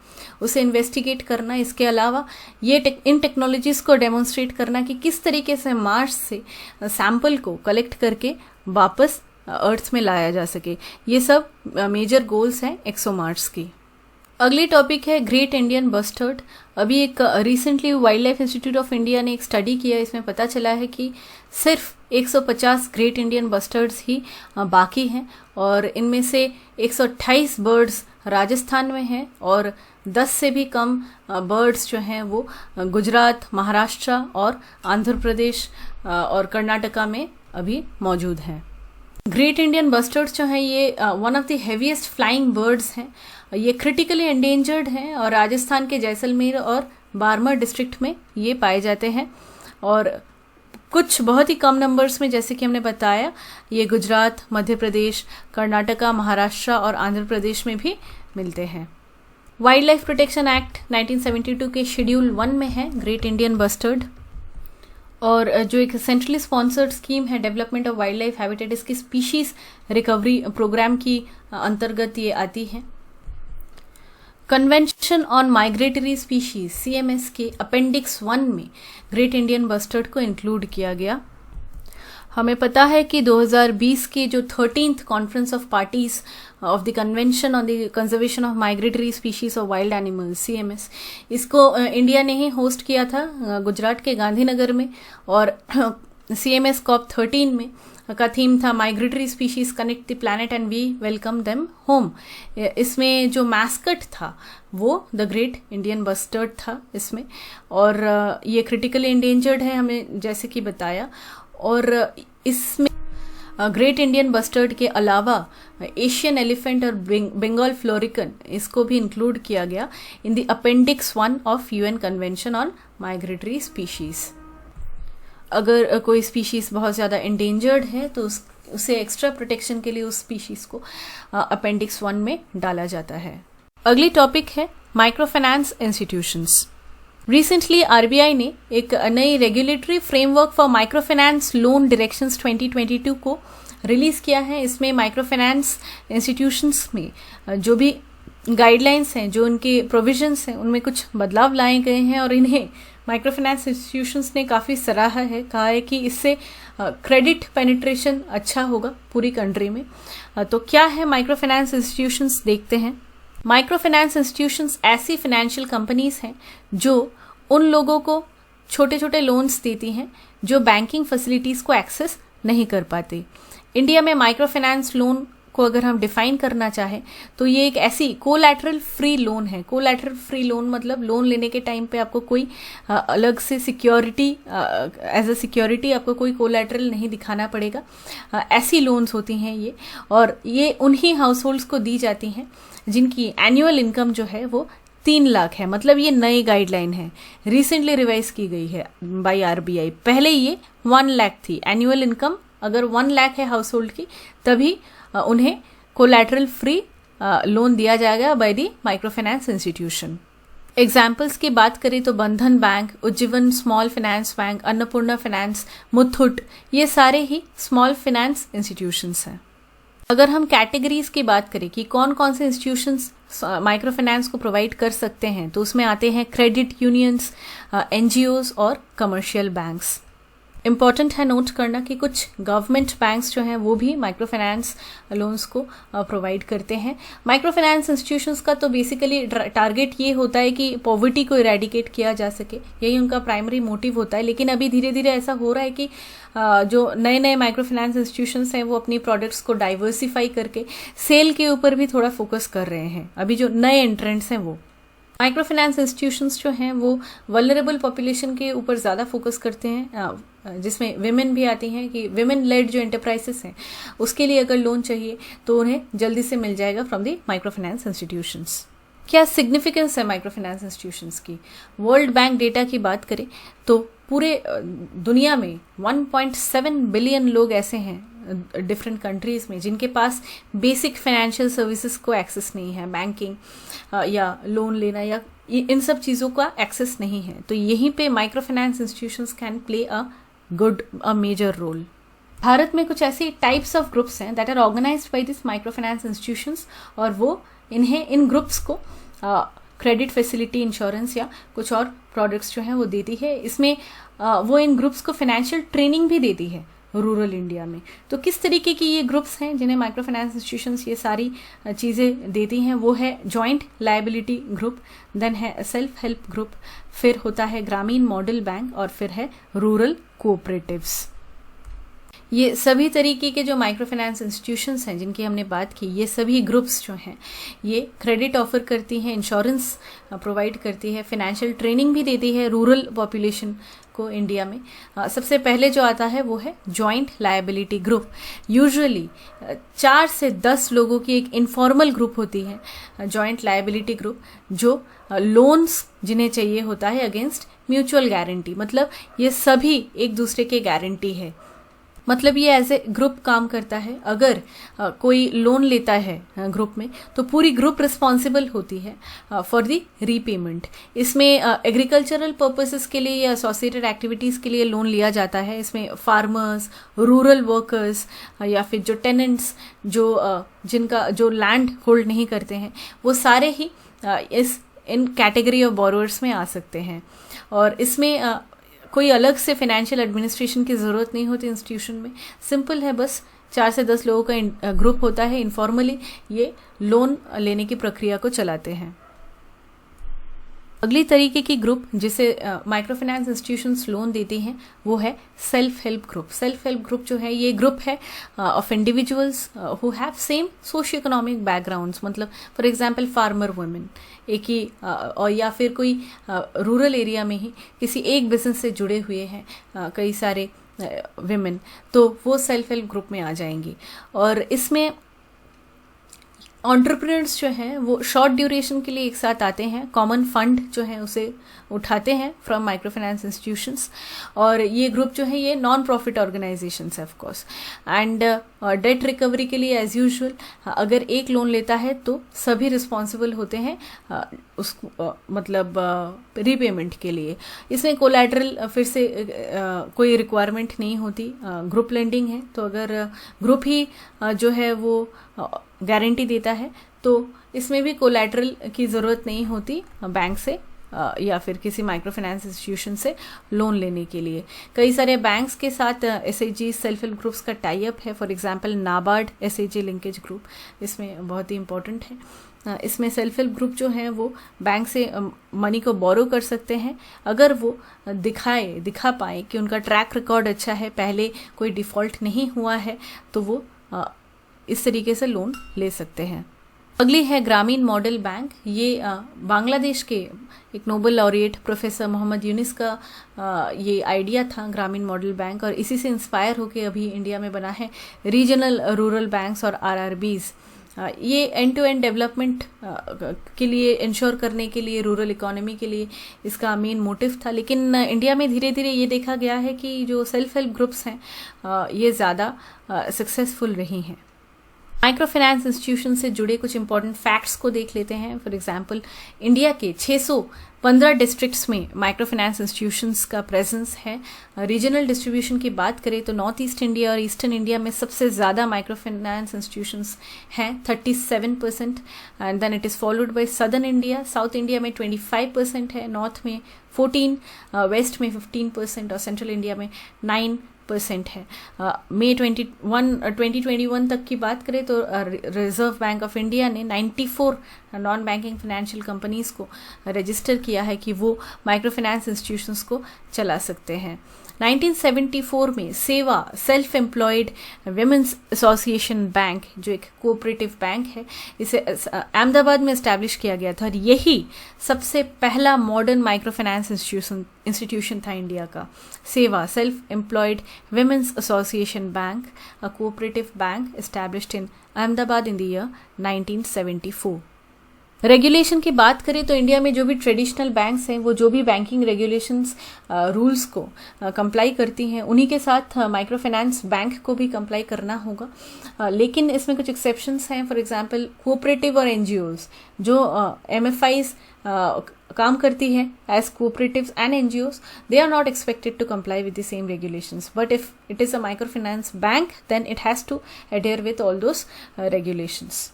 उसे इन्वेस्टिगेट करना। इसके अलावा ये इन टेक्नोलॉजीज़ को डेमोन्स्ट्रेट करना कि किस तरीके से मार्स से सैंपल को कलेक्ट करके वापस अर्थ में लाया जा सके। ये सब मेजर गोल्स हैं एक्सोमार्स की। अगली टॉपिक है ग्रेट इंडियन बस्टर्ड। अभी एक recently wild life institute of India ने एक स्टडी किया, इसमें पता चला है कि सिर्फ 150 ग्रेट इंडियन बस्टर्ड्स ही बाकी हैं, और इनमें से 128 बर्ड्स राजस्थान में हैं और 10 से भी कम बर्ड्स जो हैं वो गुजरात, महाराष्ट्र और आंध्र प्रदेश और कर्नाटका में अभी मौजूद हैं। ग्रेट इंडियन बस्टर्ड्स जो हैं ये one of the heaviest flying birds हैं। ये क्रिटिकली एंडेंजर्ड हैं और राजस्थान के जैसलमेर और बारमर डिस्ट्रिक्ट में ये पाए जाते हैं, और कुछ बहुत ही कम नंबर्स में, जैसे कि हमने बताया, ये गुजरात, मध्य प्रदेश, कर्नाटका, महाराष्ट्र और आंध्र प्रदेश में भी मिलते हैं। वाइल्ड लाइफ प्रोटेक्शन एक्ट 1972 के शेड्यूल 1 में है ग्रेट इंडियन बस्टर्ड, और जो एक सेंट्रली स्पॉन्सर्ड स्कीम है development of wild life habitat, इसकी स्पीशीज रिकवरी प्रोग्राम की अंतर्गत ये आती है। Convention on migratory species CMS के अपेंडिक्स 1 में ग्रेट इंडियन बस्टर्ड को इंक्लूड किया गया। हमें पता है कि 2020 के जो 13th conference of parties of the convention on the conservation of migratory species of wild animals CMS, इसको इंडिया ने ही होस्ट किया था गुजरात के गांधीनगर में, और CMS COP13 में का थीम था migratory species connect the planet and we welcome them home. इसमें जो मैस्कट था वो द ग्रेट इंडियन बस्टर्ड था इसमें, और ये क्रिटिकली एंडेंजर्ड है हमें जैसे कि बताया। और इसमें ग्रेट इंडियन बस्टर्ड के अलावा एशियन एलिफेंट और बंगाल फ्लोरिकन, इसको भी इंक्लूड किया गया in the appendix 1 of UN convention on migratory species. अगर कोई स्पीशीज़ बहुत ज़्यादा इंडेंजर्ड है तो उसे एक्स्ट्रा प्रोटेक्शन के लिए उस स्पीशीज़ को अपेंडिक्स 1 में डाला जाता है। अगली टॉपिक है micro finance institutions. Recently RBI ने एक नई regulatory framework for micro finance loan directions 2022 को रिलीज़ किया है। इसमें माइक्रो फाइनेंस इंस्टीट्यूशंस में जो भी गाइडलाइंस हैं, जो उनके प्रोविजंस हैं, उनमें कुछ बदलाव लाए गए हैं और इन्हें माइक्रो फाइनेंस इंस्टीट्यूशंस ने काफ़ी सराहा है। कहा है कि इससे क्रेडिट पेनिट्रेशन अच्छा होगा पूरी कंट्री में। तो क्या है माइक्रो फाइनेंस इंस्टीट्यूशंस, देखते हैं। माइक्रो फाइनेंस इंस्टीट्यूशंस ऐसी फाइनेंशियल कंपनीज हैं जो उन लोगों को छोटे छोटे लोन्स देती हैं जो बैंकिंग फैसिलिटीज़ को एक्सेस नहीं कर पाते। इंडिया में माइक्रो फाइनेंस लोन को अगर हम डिफाइन करना चाहें तो ये एक ऐसी कोलैटरल फ्री लोन है। कोलैटरल फ्री लोन मतलब लोन लेने के टाइम पे आपको कोई अलग से सिक्योरिटी, एज अ सिक्योरिटी आपको कोई कोलैटरल नहीं दिखाना पड़ेगा। ऐसी लोन्स होती हैं ये, और ये उन्हीं हाउस होल्ड्स को दी जाती हैं जिनकी एनुअल इनकम जो है वो 3 लाख है। मतलब ये नई गाइडलाइन है, रिसेंटली रिवाइज की गई है बाय आरबीआई। पहले ये 1 लाख थी एनुअल इनकम। अगर 1 लाख है हाउस होल्ड की तभी उन्हें कोलैटरल फ्री लोन दिया जाएगा bye the micro finance institution. Examples की बात करें तो बंधन bank, Ujjivan small finance bank, Annapurna finance, Muthoot, ये सारे ही स्मॉल फाइनेंस इंस्टीट्यूशंस हैं। अगर हम कैटेगरीज की बात करें कि कौन कौन से इंस्टीट्यूशंस माइक्रो फाइनेंस को प्रोवाइड कर सकते हैं, तो उसमें आते हैं क्रेडिट यूनियंस, एनजीओज और कमर्शियल बैंक्स। इम्पॉर्टेंट है नोट करना कि कुछ गवर्नमेंट बैंक्स जो हैं वो भी माइक्रो फाइनेंस लोन्स को प्रोवाइड करते हैं। माइक्रो फाइनेंस इंस्टीट्यूशंस का तो बेसिकली टारगेट ये होता है कि पॉवर्टी को इरेडिकेट किया जा सके, यही उनका प्राइमरी मोटिव होता है। लेकिन अभी धीरे धीरे ऐसा हो रहा है कि जो नए नए माइक्रो फाइनेंस इंस्टीट्यूशंस हैं वो अपनी प्रोडक्ट्स को डाइवर्सिफाई करके सेल के ऊपर भी थोड़ा फोकस कर रहे हैं। अभी जो नए एंट्रेंट्स हैं वो माइक्रो फाइनेंस इंस्टीट्यूशंस जो हैं वो वल्नरेबल पॉपुलेशन के ऊपर ज़्यादा फोकस करते हैं, जिसमें विमेन भी आती हैं कि विमेन लेड जो एंटरप्राइजेस हैं उसके लिए अगर लोन चाहिए तो उन्हें जल्दी से मिल जाएगा from the micro finance institutions. क्या सिग्निफिकेंस है माइक्रो फाइनेंस इंस्टीट्यूशंस की? वर्ल्ड बैंक डेटा की बात करें तो पूरे दुनिया में 1.7 बिलियन लोग ऐसे हैं डिफरेंट कंट्रीज़ में जिनके पास बेसिक फाइनेंशियल सर्विसेज को एक्सेस नहीं है, बैंकिंग या लोन लेना या इन सब चीज़ों का एक्सेस नहीं है। तो यहीं पे micro finance institutions can play a major role. Bharat में कुछ ऐसी टाइप्स ऑफ ग्रुप्स हैं that are organised by this micro finance institutions, और वो इन ग्रुप्स को क्रेडिट फैसिलिटी, इंश्योरेंस या कुछ और प्रोडक्ट्स जो हैं वो देती है। इसमें वो इन ग्रुप्स को फाइनेंशियल ट्रेनिंग भी देती है रूरल इंडिया में। तो किस तरीके की ये ग्रुप्स हैं जिन्हें माइक्रो फाइनेंस इंस्टीट्यूशंस ये सारी चीज़ें देती हैं? वो है जॉइंट लायबिलिटी ग्रुप, देन है सेल्फ हेल्प ग्रुप, फिर होता है ग्रामीण मॉडल बैंक और फिर है रूरल कोऑपरेटिव्स। ये सभी तरीके के जो माइक्रो फाइनेंस इंस्टीट्यूशंस हैं जिनकी हमने बात की, ये सभी ग्रुप्स जो हैं ये क्रेडिट ऑफर करती हैं, इंश्योरेंस प्रोवाइड करती है, फाइनेंशियल ट्रेनिंग भी देती है रूरल पॉपुलेशन को इंडिया में। सबसे पहले जो आता है वो है जॉइंट लायबिलिटी ग्रुप। यूजुअली 4 से 10 लोगों की एक इनफॉर्मल ग्रुप होती है जॉइंट लायबिलिटी ग्रुप, जो लोन्स जिन्हें चाहिए होता है अगेंस्ट म्यूचुअल गारंटी। मतलब ये सभी एक दूसरे के गारंटी है। मतलब ये एज ए ग्रुप काम करता है। अगर कोई लोन लेता है ग्रुप में तो पूरी ग्रुप रिस्पॉन्सिबल होती है फॉर द रीपेमेंट। इसमें एग्रीकल्चरल पर्पसेस के लिए या एसोसिएटेड एक्टिविटीज़ के लिए लोन लिया जाता है। इसमें फार्मर्स, रूरल वर्कर्स या फिर जो टेनेंट्स जिनका जो लैंड होल्ड नहीं करते हैं वो सारे ही इन कैटेगरी ऑफ बोरोअर्स में आ सकते हैं। और इसमें कोई अलग से फाइनेंशियल एडमिनिस्ट्रेशन की ज़रूरत नहीं होती इंस्टीट्यूशन में। सिंपल है, बस 4 से 10 लोगों का ग्रुप होता है। इनफॉर्मली ये लोन लेने की प्रक्रिया को चलाते हैं। अगली तरीके की ग्रुप जिसे माइक्रो फाइनेंस इंस्टीट्यूशंस लोन देती हैं वो है self help group. Self help group जो है ये ग्रुप है of individuals who have same socio economic backgrounds. मतलब फॉर एग्जांपल फार्मर वुमेन एक ही और या फिर कोई रूरल एरिया में ही किसी एक बिजनेस से जुड़े हुए हैं कई सारे विमेन, तो वो सेल्फ हेल्प ग्रुप में आ जाएंगी। और इसमें एंटरप्रेन्योर्स जो हैं वो शॉर्ट ड्यूरेशन के लिए एक साथ आते हैं, कॉमन फंड जो है उसे उठाते हैं फ्रॉम माइक्रो फाइनेंस इंस्टीट्यूशंस, और ये ग्रुप जो है ये नॉन प्रॉफिट ऑर्गेनाइजेशंस है of course. And date recovery के लिए एज यूजुअल अगर एक लोन लेता है तो सभी रिस्पॉन्सिबल होते हैं उसको मतलब रीपेमेंट के लिए। इसमें कोलैटरल फिर से कोई रिक्वायरमेंट नहीं होती, ग्रुप लेंडिंग है, तो अगर ग्रुप ही जो है वो गारंटी देता है तो इसमें भी कोलैटरल की ज़रूरत नहीं होती बैंक से या फिर किसी माइक्रो फाइनेंस इंस्टीट्यूशन से लोन लेने के लिए। कई सारे बैंक्स के साथ एसएचजी सेल्फ हेल्प ग्रुप्स का टाई अप है, for example NABARD SHG linkage group इसमें बहुत ही इंपॉर्टेंट है। इसमें सेल्फ हेल्प ग्रुप जो हैं वो बैंक से मनी को बोरो कर सकते हैं अगर वो दिखा पाए कि उनका ट्रैक रिकॉर्ड अच्छा है, पहले कोई डिफ़ॉल्ट नहीं हुआ है, तो वो इस तरीके से लोन ले सकते हैं। अगली है ग्रामीण मॉडल बैंक। ये बांग्लादेश के एक Nobel laureate professor Mohammad Yunus का ये आइडिया था ग्रामीण मॉडल बैंक, और इसी से इंस्पायर होकर अभी इंडिया में बना है रीजनल रूरल बैंक्स और आरआरबीज। ये एंड टू एंड डेवलपमेंट के लिए इंश्योर करने के लिए, रूरल इकोनॉमी के लिए इसका मेन मोटिव था। लेकिन इंडिया में धीरे धीरे ये देखा गया है कि जो सेल्फ हेल्प ग्रुप्स हैं ये ज़्यादा सक्सेसफुल रही हैं। माइक्रो फाइनेंस इंस्टीट्यूशन से जुड़े कुछ इंपॉर्टेंट फैक्ट्स को देख लेते हैं। फॉर एग्जांपल इंडिया के 615 डिस्ट्रिक्ट्स में माइक्रो फाइनेंस इंस्टीट्यूशंस का प्रेजेंस है। रीजनल डिस्ट्रीब्यूशन की बात करें तो नॉर्थ ईस्ट इंडिया और ईस्टर्न इंडिया में सबसे ज़्यादा माइक्रो फाइनेंस इंस्टीट्यूशंस हैं 37%, and then it is followed by southern India. South India में 25% है, नॉर्थ में 14%, वेस्ट में 15% और सेंट्रल इंडिया में 9% है। मई 2021 तक की बात करें तो रिजर्व बैंक ऑफ इंडिया ने 94 नॉन बैंकिंग फाइनेंशियल कंपनीज को रजिस्टर किया है कि वो माइक्रो फाइनेंस इंस्टीट्यूशंस को चला सकते हैं। 1974 में सेवा self employed women's association bank, जो एक कोऑपरेटिव बैंक है, इसे अहमदाबाद में इस्टेब्लिश किया गया था, और यही सबसे पहला मॉडर्न माइक्रो फाइनेंस इंस्टीट्यूशन था इंडिया का। सेवा self employed women's association bank, a cooperative bank established in Ahmedabad in the year 1974। Regulation की बात करें तो इंडिया में जो भी ट्रेडिशनल बैंक्स हैं वो जो भी बैंकिंग रेगुलेशंस रूल्स को कंप्लाई करती हैं उन्हीं के साथ माइक्रो फाइनेंस बैंक को भी कंप्लाई करना होगा। लेकिन इसमें कुछ एक्सेप्शंस हैं। फॉर एग्जांपल कोऑपरेटिव और एनजीओज, जो एमएफआईज काम करती है as cooperatives and NGOs, they are not expected to comply with the same regulations, but if it is a micro finance bank then it has to adhere with all those regulations.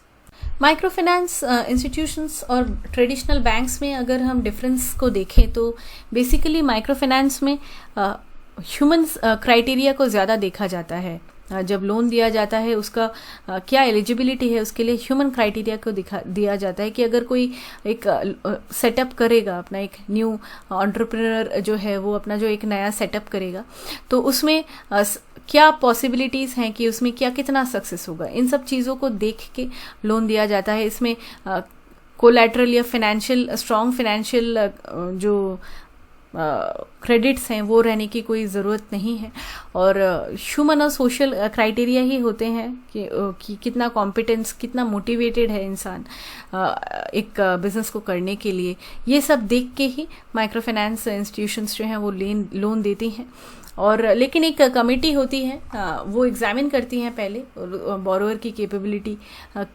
Micro finance institutions और ट्रेडिशनल बैंक्स में अगर हम डिफरेंस को देखें तो बेसिकली माइक्रो फाइनेंस में ह्यूमन्स क्राइटेरिया को ज़्यादा देखा जाता है। जब लोन दिया जाता है उसका क्या एलिजिबिलिटी है उसके लिए ह्यूमन क्राइटेरिया को दिया जाता है कि अगर कोई एक सेटअप करेगा, अपना एक न्यू एंटरप्रेन्योर जो है वो अपना जो एक नया सेटअप करेगा तो उसमें क्या पॉसिबिलिटीज़ हैं कि उसमें क्या कितना सक्सेस होगा, इन सब चीज़ों को देख के लोन दिया जाता है। इसमें कोलैटरल या फाइनेंशियल स्ट्रॉन्ग फाइनेंशियल जो क्रेडिट्स हैं वो रहने की कोई ज़रूरत नहीं है, और ह्यूमन और सोशल क्राइटेरिया ही होते हैं कि कितना कॉम्पिटेंस, कितना मोटिवेटेड है इंसान एक बिजनेस को करने के लिए। ये सब देख के ही माइक्रो फाइनेंस इंस्टीट्यूशंस जो हैं वो लोन देती हैं। और लेकिन एक कमेटी होती है वो एग्जामिन करती हैं पहले बोरोअर की कैपेबिलिटी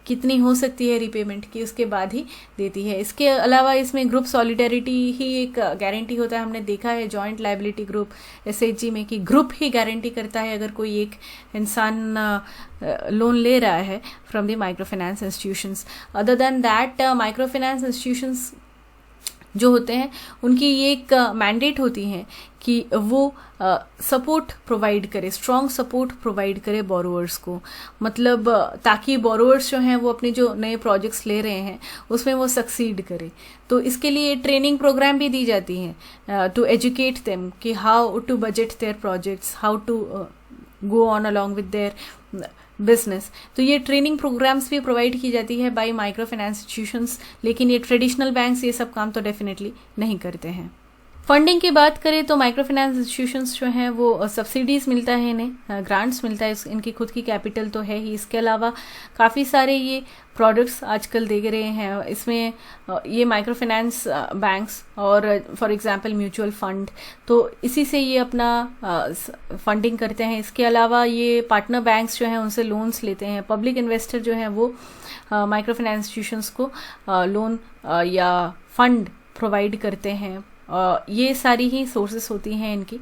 कितनी हो सकती है रीपेमेंट की, उसके बाद ही देती है। इसके अलावा इसमें ग्रुप सॉलिडेरिटी ही एक गारंटी होता है। हमने देखा है जॉइंट लायबिलिटी ग्रुप एसएचजी में कि ग्रुप ही गारंटी करता है अगर कोई एक इंसान लोन ले रहा है from the micro finance institutions. Other than that micro finance institutions जो होते हैं उनकी ये एक मैंडेट होती है कि वो सपोर्ट प्रोवाइड करे, स्ट्रॉन्ग सपोर्ट प्रोवाइड करे बोरोअर्स को, मतलब ताकि बोरोअर्स जो हैं वो अपने जो नए प्रोजेक्ट्स ले रहे हैं उसमें वो सक्सीड करे। तो इसके लिए ट्रेनिंग प्रोग्राम भी दी जाती हैं टू एजुकेट देम कि how to budget their projects, how to go on along with their business. तो ये ट्रेनिंग प्रोग्राम्स भी प्रोवाइड की जाती है बाय माइक्रो फाइनेंस इंस्टीट्यूशंस, लेकिन ये ट्रेडिशनल बैंक्स ये सब काम तो डेफिनेटली नहीं करते हैं। फंडिंग की बात करें तो माइक्रो फाइनेंस इंस्टीट्यूशंस जो हैं वो सब्सिडीज़ मिलता है, इन्हें ग्रांट्स मिलता है, इनकी खुद की कैपिटल तो है ही। इसके अलावा काफ़ी सारे ये प्रोडक्ट्स आजकल दे रहे हैं। इसमें ये माइक्रो फाइनेंस बैंक्स और फॉर एग्जांपल म्यूचुअल फंड, तो इसी से ये अपना फंडिंग करते हैं। इसके अलावा ये पार्टनर बैंक्स जो हैं उनसे लोन्स लेते हैं। पब्लिक इन्वेस्टर जो हैं वो माइक्रो फाइनेंस इंस्टीट्यूशंस को लोन या फंड प्रोवाइड करते हैं। ये सारी ही सोर्सेस होती हैं इनकी।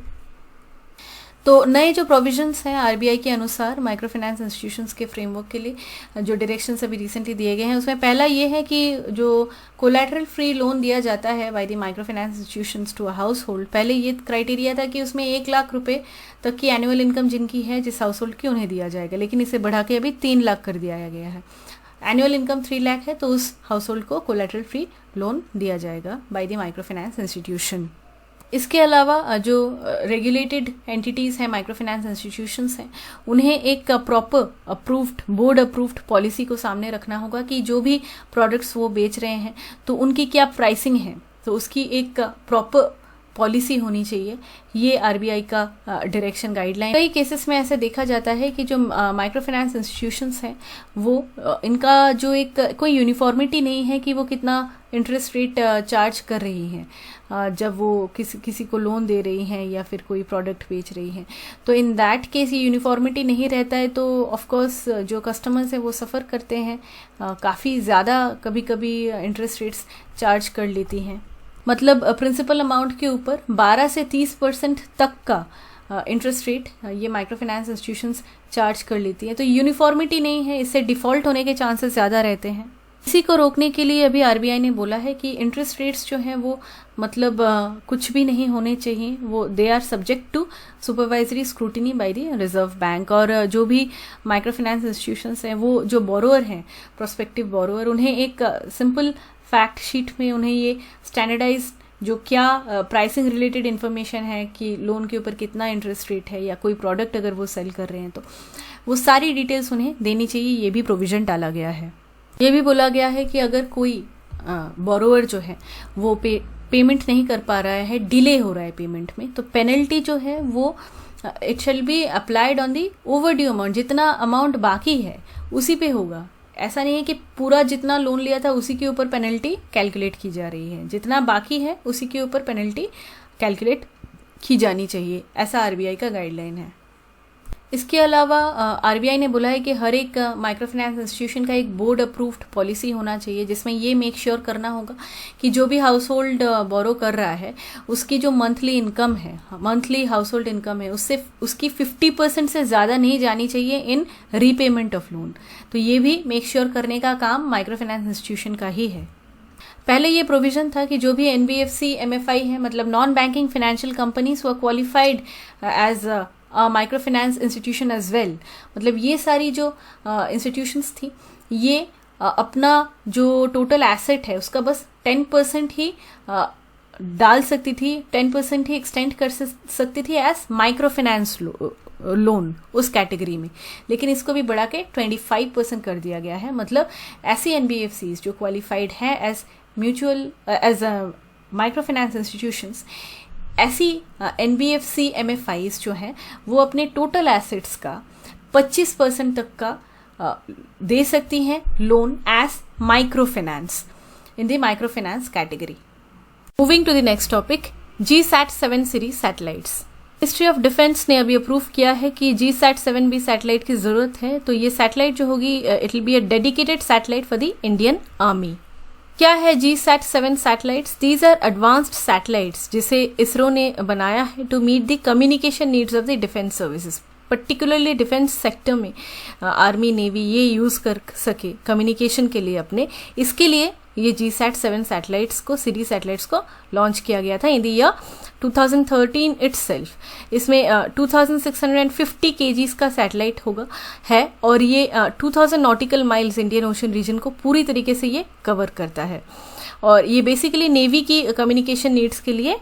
तो नए जो प्रोविजंस हैं आरबीआई के अनुसार माइक्रो फाइनेंस इंस्टीट्यूशंस के फ्रेमवर्क के लिए जो डायरेक्शंस अभी रिसेंटली दिए गए हैं, उसमें पहला ये है कि जो कोलैटरल फ्री लोन दिया जाता है by the micro finance institutions to a household, पहले ये क्राइटेरिया था कि उसमें 1 लाख रुपए तक की एनुअल इनकम जिनकी है जिस हाउस होल्ड की, उन्हें दिया जाएगा। लेकिन इसे बढ़ा के अभी 3 लाख कर दिया गया है। एनुअल इनकम 3 लाख है तो उस हाउस होल्ड को कोलैटरल फ्री लोन दिया जाएगा bye the micro finance institution. इसके अलावा जो रेगुलेटेड एंटिटीज़ हैं, माइक्रो फाइनेंस इंस्टीट्यूशंस हैं, उन्हें एक proper approved, board approved policy को सामने रखना होगा कि जो भी प्रोडक्ट्स वो बेच रहे हैं तो उनकी क्या प्राइसिंग है, तो उसकी एक प्रॉपर पॉलिसी होनी चाहिए। ये आरबीआई का डायरेक्शन गाइडलाइन। कई केसेस में ऐसा देखा जाता है कि जो माइक्रो फाइनेंस इंस्टीट्यूशंस हैं वो इनका जो एक कोई यूनिफॉर्मिटी नहीं है कि वो कितना इंटरेस्ट रेट चार्ज कर रही हैं जब वो किसी को लोन दे रही हैं या फिर कोई प्रोडक्ट बेच रही हैं। तो इन दैट केस ये यूनिफॉर्मिटी नहीं रहता है तो ऑफ कोर्स जो कस्टमर्स हैं वो सफ़र करते हैं, काफ़ी ज़्यादा कभी कभी इंटरेस्ट रेट्स चार्ज कर लेती हैं। मतलब प्रिंसिपल अमाउंट के ऊपर 12 से 30% तक का इंटरेस्ट रेट ये माइक्रो फाइनेंस इंस्टीट्यूशंस चार्ज कर लेती है। तो यूनिफॉर्मिटी नहीं है, इससे डिफ़ॉल्ट होने के चांसेस ज़्यादा रहते हैं। इसी को रोकने के लिए अभी आरबीआई ने बोला है कि इंटरेस्ट रेट्स जो हैं वो मतलब कुछ भी नहीं होने चाहिए, वो they are subject to supervisory scrutiny by the Reserve Bank. और जो भी माइक्रो फाइनेंस इंस्टीट्यूशंस हैं वो जो बोरोअर हैं, प्रोस्पेक्टिव बोरोअर, उन्हें एक सिंपल फैक्ट शीट में उन्हें ये स्टैंडर्डाइज जो क्या प्राइसिंग रिलेटेड इन्फॉर्मेशन है कि लोन के ऊपर कितना इंटरेस्ट रेट है या कोई प्रोडक्ट अगर वो सेल कर रहे हैं तो वो सारी डिटेल्स उन्हें देनी चाहिए। ये भी प्रोविज़न डाला गया है। ये भी बोला गया है कि अगर कोई बोरोअर जो है वो पेमेंट नहीं कर पा रहा है, डिले हो रहा है पेमेंट में, तो पेनल्टी जो है वो it shall be applied on the overdue amount. जितना अमाउंट बाकी है उसी पे होगा। ऐसा नहीं है कि पूरा जितना लोन लिया था उसी के ऊपर पेनल्टी कैलकुलेट की जा रही है, जितना बाकी है उसी के ऊपर पेनल्टी कैलकुलेट की जानी चाहिए। ऐसा आरबीआई का गाइडलाइन है। इसके अलावा आरबीआई ने बोला है कि हर एक माइक्रो फाइनेंस इंस्टीट्यूशन का एक बोर्ड अप्रूव्ड पॉलिसी होना चाहिए जिसमें ये मेक श्योर करना होगा कि जो भी हाउस होल्ड बोरो कर रहा है उसकी जो मंथली इनकम है, मंथली हाउस होल्ड इनकम है, उससे उसकी 50% से ज़्यादा नहीं जानी चाहिए इन रीपेमेंट ऑफ लोन। तो ये भी मेक श्योर करने का काम माइक्रो फाइनेंस इंस्टीट्यूशन का ही है। पहले ये प्रोविजन था कि जो भी एनबीएफसी एमएफआई है, मतलब नॉन बैंकिंग फाइनेंशियल कंपनीज वो qualified as micro finance institution as well. मतलब ये सारी जो इंस्टीट्यूशंस थी ये अपना जो टोटल एसेट है उसका बस 10% ही डाल सकती थी, 10% ही एक्सटेंड कर सकती थी एज माइक्रो फाइनेंस लोन उस कैटेगरी में। लेकिन इसको भी बढ़ा के 25% कर दिया गया है। मतलब ऐसी एनबीएफसीज जो क्वालिफाइड है as mutual as micro finance institutions, ऐसी एनबीएफसी एमएफआईज जो हैं वो अपने टोटल एसेट्स का 25% तक का दे सकती हैं loan as micro finance in the micro finance category. Moving to the next topic, GSAT-7 series satellites. Ministry of defence ने अभी अप्रूव किया है कि GSAT-7B सैटेलाइट की जरूरत है। तो ये सैटेलाइट जो होगी it will be a dedicated satellite for the Indian army. क्या है GSAT-7 satellites? These are advanced satellites जिसे इसरो ने बनाया है to meet the communication needs of the defence services. Particularly defence sector में आर्मी नेवी ये यूज़ कर सके कम्युनिकेशन के लिए अपने, इसके लिए ये GSAT-7 सैटेलाइट्स को, सीरीज सैटेलाइट्स को लॉन्च किया गया था इन द ईयर 2013 इटसेल्फ। इसमें 2650 kgs का सैटेलाइट होगा है और ये 2000 nautical miles Indian ocean region को पूरी तरीके से ये कवर करता है। और ये बेसिकली नेवी की कम्युनिकेशन नीड्स के लिए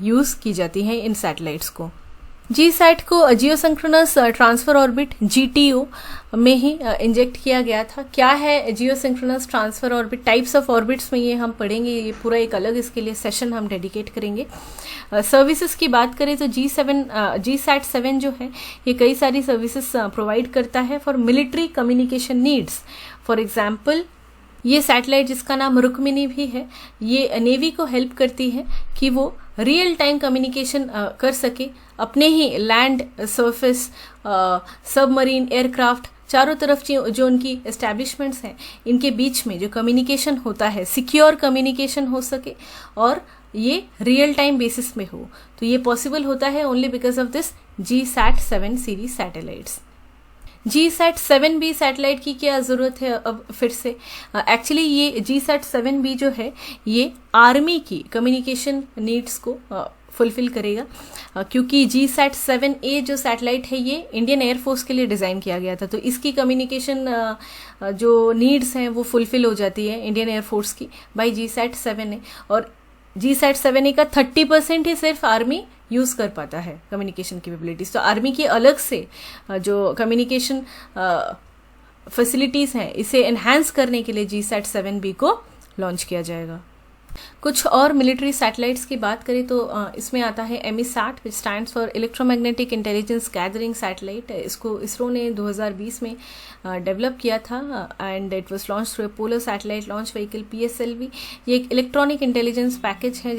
यूज़ की जाती हैं इन सैटेलाइट्स को। जीसैट को जियोसिंक्रोनस ट्रांसफर ऑर्बिट जीटीओ में ही इंजेक्ट किया गया था। क्या है geosynchronous transfer orbit, types of orbits में ये हम पढ़ेंगे, ये पूरा एक अलग इसके लिए सेशन हम डेडिकेट करेंगे। सर्विसेज की बात करें तो जीसैट 7 जो है ये कई सारी सर्विसेज प्रोवाइड करता है for military communication needs. For example ये सैटेलाइट जिसका नाम रुक्मिनी भी है, ये नेवी को हेल्प करती है कि वो रियल टाइम कम्युनिकेशन कर सके अपने ही लैंड, सरफेस, सबमरीन, एयरक्राफ्ट, चारों तरफ जो उनकी एस्टैब्लिशमेंट्स हैं इनके बीच में जो कम्युनिकेशन होता है, सिक्योर कम्युनिकेशन हो सके और ये रियल टाइम बेसिस में हो। तो ये पॉसिबल होता है only because of this GSAT-7 series satellites. GSAT-7B satellite की क्या ज़रूरत है अब फिर से? एक्चुअली ये GSAT-7B जो है ये आर्मी की कम्युनिकेशन नीड्स को फुलफिल करेगा, क्योंकि GSAT-7A जो सैटेलाइट है ये इंडियन एयरफोर्स के लिए डिज़ाइन किया गया था। तो इसकी कम्युनिकेशन जो नीड्स हैं वो फुलफिल हो जाती है इंडियन एयरफोर्स की बाई GSAT-7A। और GSAT-7A का 30% ही सिर्फ आर्मी यूज़ कर पाता है कम्युनिकेशन कैपेबिलिटीज़। तो आर्मी की अलग से जो कम्युनिकेशन फैसिलिटीज़ हैं इसे एनहांस करने के लिए GSAT-7B को लॉन्च किया जाएगा। कुछ और मिलिट्री सैटेलाइट्स की बात करें तो इसमें आता है EMISAT, which stands for electromagnetic intelligence gathering satellite. इसको इसरो ने 2020 में डेवलप किया था and it was launch through a polar satellite launch vehicle PSLV। ये एक इलेक्ट्रॉनिक इंटेलिजेंस पैकेज है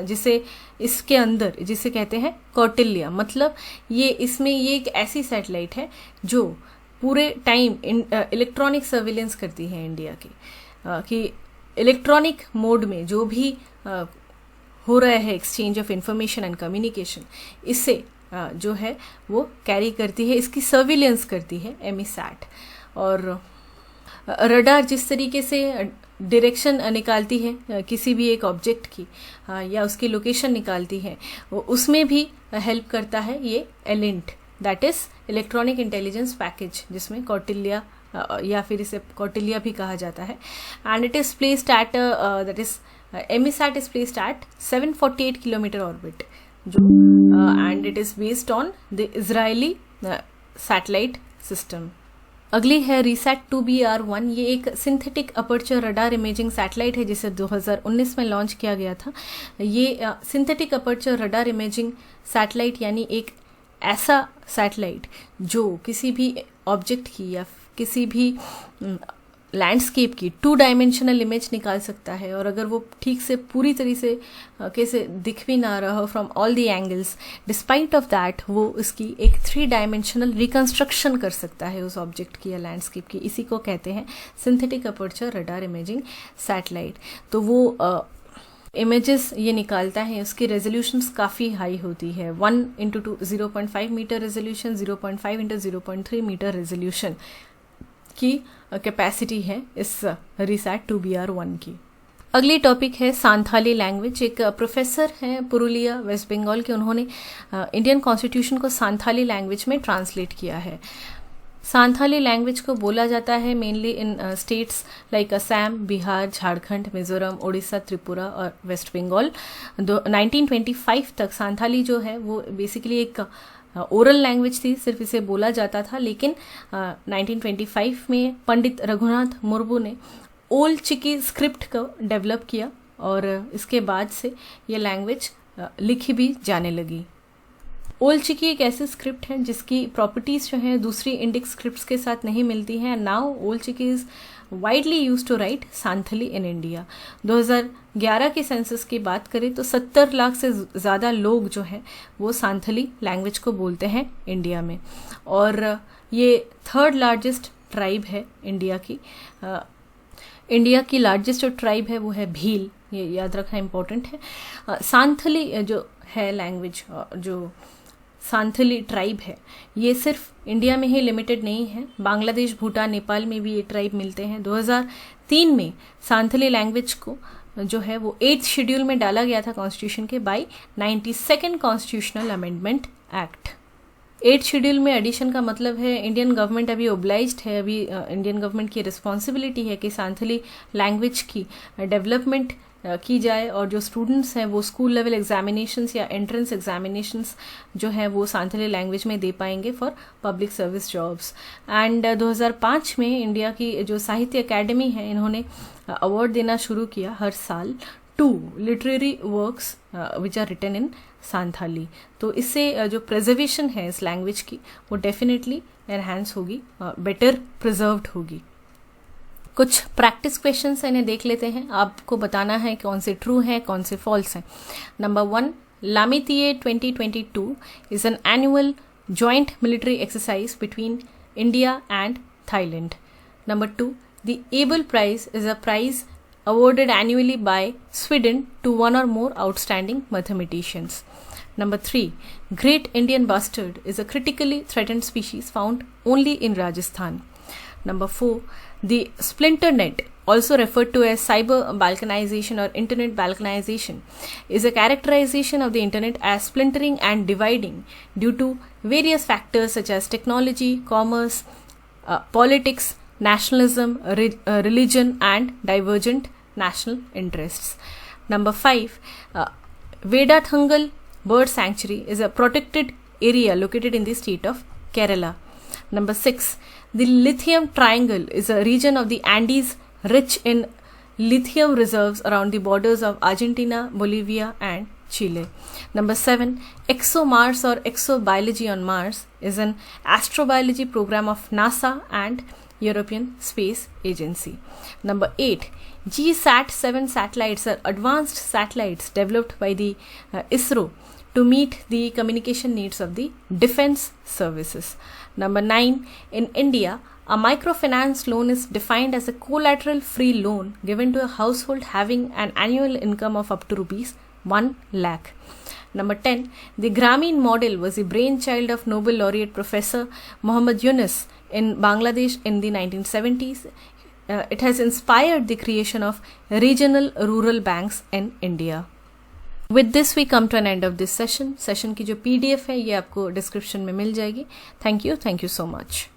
जिसे इसके अंदर जिसे कहते हैं कौटिल्य। मतलब ये इसमें ये एक ऐसी सैटेलाइट है जो पूरे टाइम इलेक्ट्रॉनिक सर्विलेंस करती है इंडिया की, कि इलेक्ट्रॉनिक मोड में जो भी हो रहा है exchange of information and communication, इससे जो है वो कैरी करती है, इसकी सर्विलेंस करती है एमीसैट। और रडार जिस तरीके से डायरेक्शन निकालती है किसी भी एक ऑब्जेक्ट की या उसकी लोकेशन निकालती है, उसमें भी हेल्प करता है ये ELINT, that is electronic intelligence package, जिसमें कौटिल्य या फिर इसे कौटिल्य भी कहा जाता है। And it is placed at that is EMISAT is placed at 748 kilometre orbit जो and it is based on the Israeli satellite system. अगली है रिसैट 2BR1। ये एक synthetic aperture radar imaging satellite है जिसे 2019 में लॉन्च किया गया था। ये synthetic aperture radar imaging satellite यानी एक ऐसा सैटेलाइट जो किसी भी ऑब्जेक्ट की या किसी भी लैंडस्केप की 2 डायमेंशनल इमेज निकाल सकता है, और अगर वो ठीक से पूरी तरह से कैसे दिख भी ना रहा हो from all the angles, despite of that वो इसकी एक 3 डायमेंशनल रिकंस्ट्रक्शन कर सकता है उस ऑब्जेक्ट की या लैंडस्केप की। इसी को कहते हैं synthetic aperture radar imaging satellite. तो वो इमेजेस ये निकालता है, उसकी रेजोल्यूशंस काफ़ी हाई होती है, 1 × 0.5 मीटर रेजोल्यूशन, 0.5 × 0.3 मीटर रेजोल्यूशन की कैपेसिटी है इस रिसैट 2BR1 की। अगली टॉपिक है सांथाली लैंग्वेज। एक प्रोफेसर हैं पुरुलिया वेस्ट बंगाल के, उन्होंने इंडियन कॉन्स्टिट्यूशन को सांथाली लैंग्वेज में ट्रांसलेट किया है। सांथाली लैंग्वेज को बोला जाता है मेनली इन स्टेट्स लाइक असम, बिहार, झारखंड, मिजोरम, उड़ीसा, त्रिपुरा और वेस्ट बंगाल। 1925 तक सांथाली जो है वो बेसिकली एक ओरल लैंग्वेज थी, सिर्फ इसे बोला जाता था। लेकिन 1925 में पंडित रघुनाथ मुर्मू ने ओल्ड चिकी स्क्रिप्ट को डेवलप किया और इसके बाद से ये लैंग्वेज लिखी भी जाने लगी। ओल्ड चिकी एक ऐसी स्क्रिप्ट है जिसकी प्रॉपर्टीज जो हैं दूसरी इंडिक स्क्रिप्ट्स के साथ नहीं मिलती हैं। Now Ol Chiki is widely use to write Santhali in India. 2011 के सेंसस की बात करें तो 70 लाख से ज़्यादा लोग जो हैं वो सांथली लैंग्वेज को बोलते हैं इंडिया में, और ये 3rd लार्जेस्ट ट्राइब है इंडिया की। इंडिया की लार्जेस्ट जो ट्राइब है वो है भील, ये याद रखना इम्पोर्टेंट है। सांथली जो है लैंग्वेज, जो सांथली ट्राइब है, ये सिर्फ इंडिया में ही लिमिटेड नहीं है, बांग्लादेश, भूटान, नेपाल में भी ये ट्राइब मिलते हैं। 2003 में सांथली लैंग्वेज को जो है वो 8th शेड्यूल में डाला गया था कॉन्स्टिट्यूशन के by 92nd constitutional amendment act. 8th schedule में एडिशन का मतलब है इंडियन गवर्नमेंट अभी ओब्लाइज्ड है, अभी इंडियन गवर्नमेंट की रिस्पॉन्सिबिलिटी है कि सांथली लैंग्वेज की डेवलपमेंट की जाए और जो स्टूडेंट्स हैं वो स्कूल लेवल एग्जामिनेशंस या एंट्रेंस एग्जामिनेशंस जो हैं वो सांथाली लैंग्वेज में दे पाएंगे for public service jobs. And 2005 में इंडिया की जो साहित्य अकेडमी है इन्होंने अवार्ड देना शुरू किया हर साल two literary works which are written in Santhali. तो इससे जो प्रिजर्वेशन है इस लैंग्वेज की वो डेफिनेटली एनहांस होगी, बेटर प्रिजर्व्ड होगी। कुछ प्रैक्टिस क्वेश्चंस इन्हें देख लेते हैं, आपको बताना है कौन से ट्रू हैं कौन से फॉल्स हैं। Number 1, Lamitiye 2022 is an annual joint military exercise between India and Thailand. Number 2, the Abel prize is a prize awarded annually by Sweden to one or more outstanding mathematicians. Number 3, Great Indian Bustard is a critically threatened species found only in Rajasthan. Number 4, the splinter net, also referred to as cyber balkanization or internet balkanization, is a characterization of the internet as splintering and dividing due to various factors such as technology, commerce, politics, nationalism, religion, and divergent national interests. Number 5, Vedathangal Bird Sanctuary is a protected area located in the state of Kerala. Number 6, the Lithium Triangle is a region of the Andes rich in lithium reserves around the borders of Argentina, Bolivia, and Chile. Number 7, ExoMars or Exobiology on Mars is an astrobiology program of NASA and European Space Agency. Number 8, GSAT-7 satellites are advanced satellites developed by the ISRO to meet the communication needs of the defense services. Number 9, in India, a microfinance loan is defined as a collateral free loan given to a household having an annual income of up to rupees 1 lakh. Number 10, the Grameen model was the brainchild of Nobel laureate Professor Muhammad Yunus in Bangladesh in the 1970s. It has inspired the creation of regional rural banks in India. With this we come to an end of this session. Session की जो PDF है ये आपको description में मिल जाएगी. Thank you so much.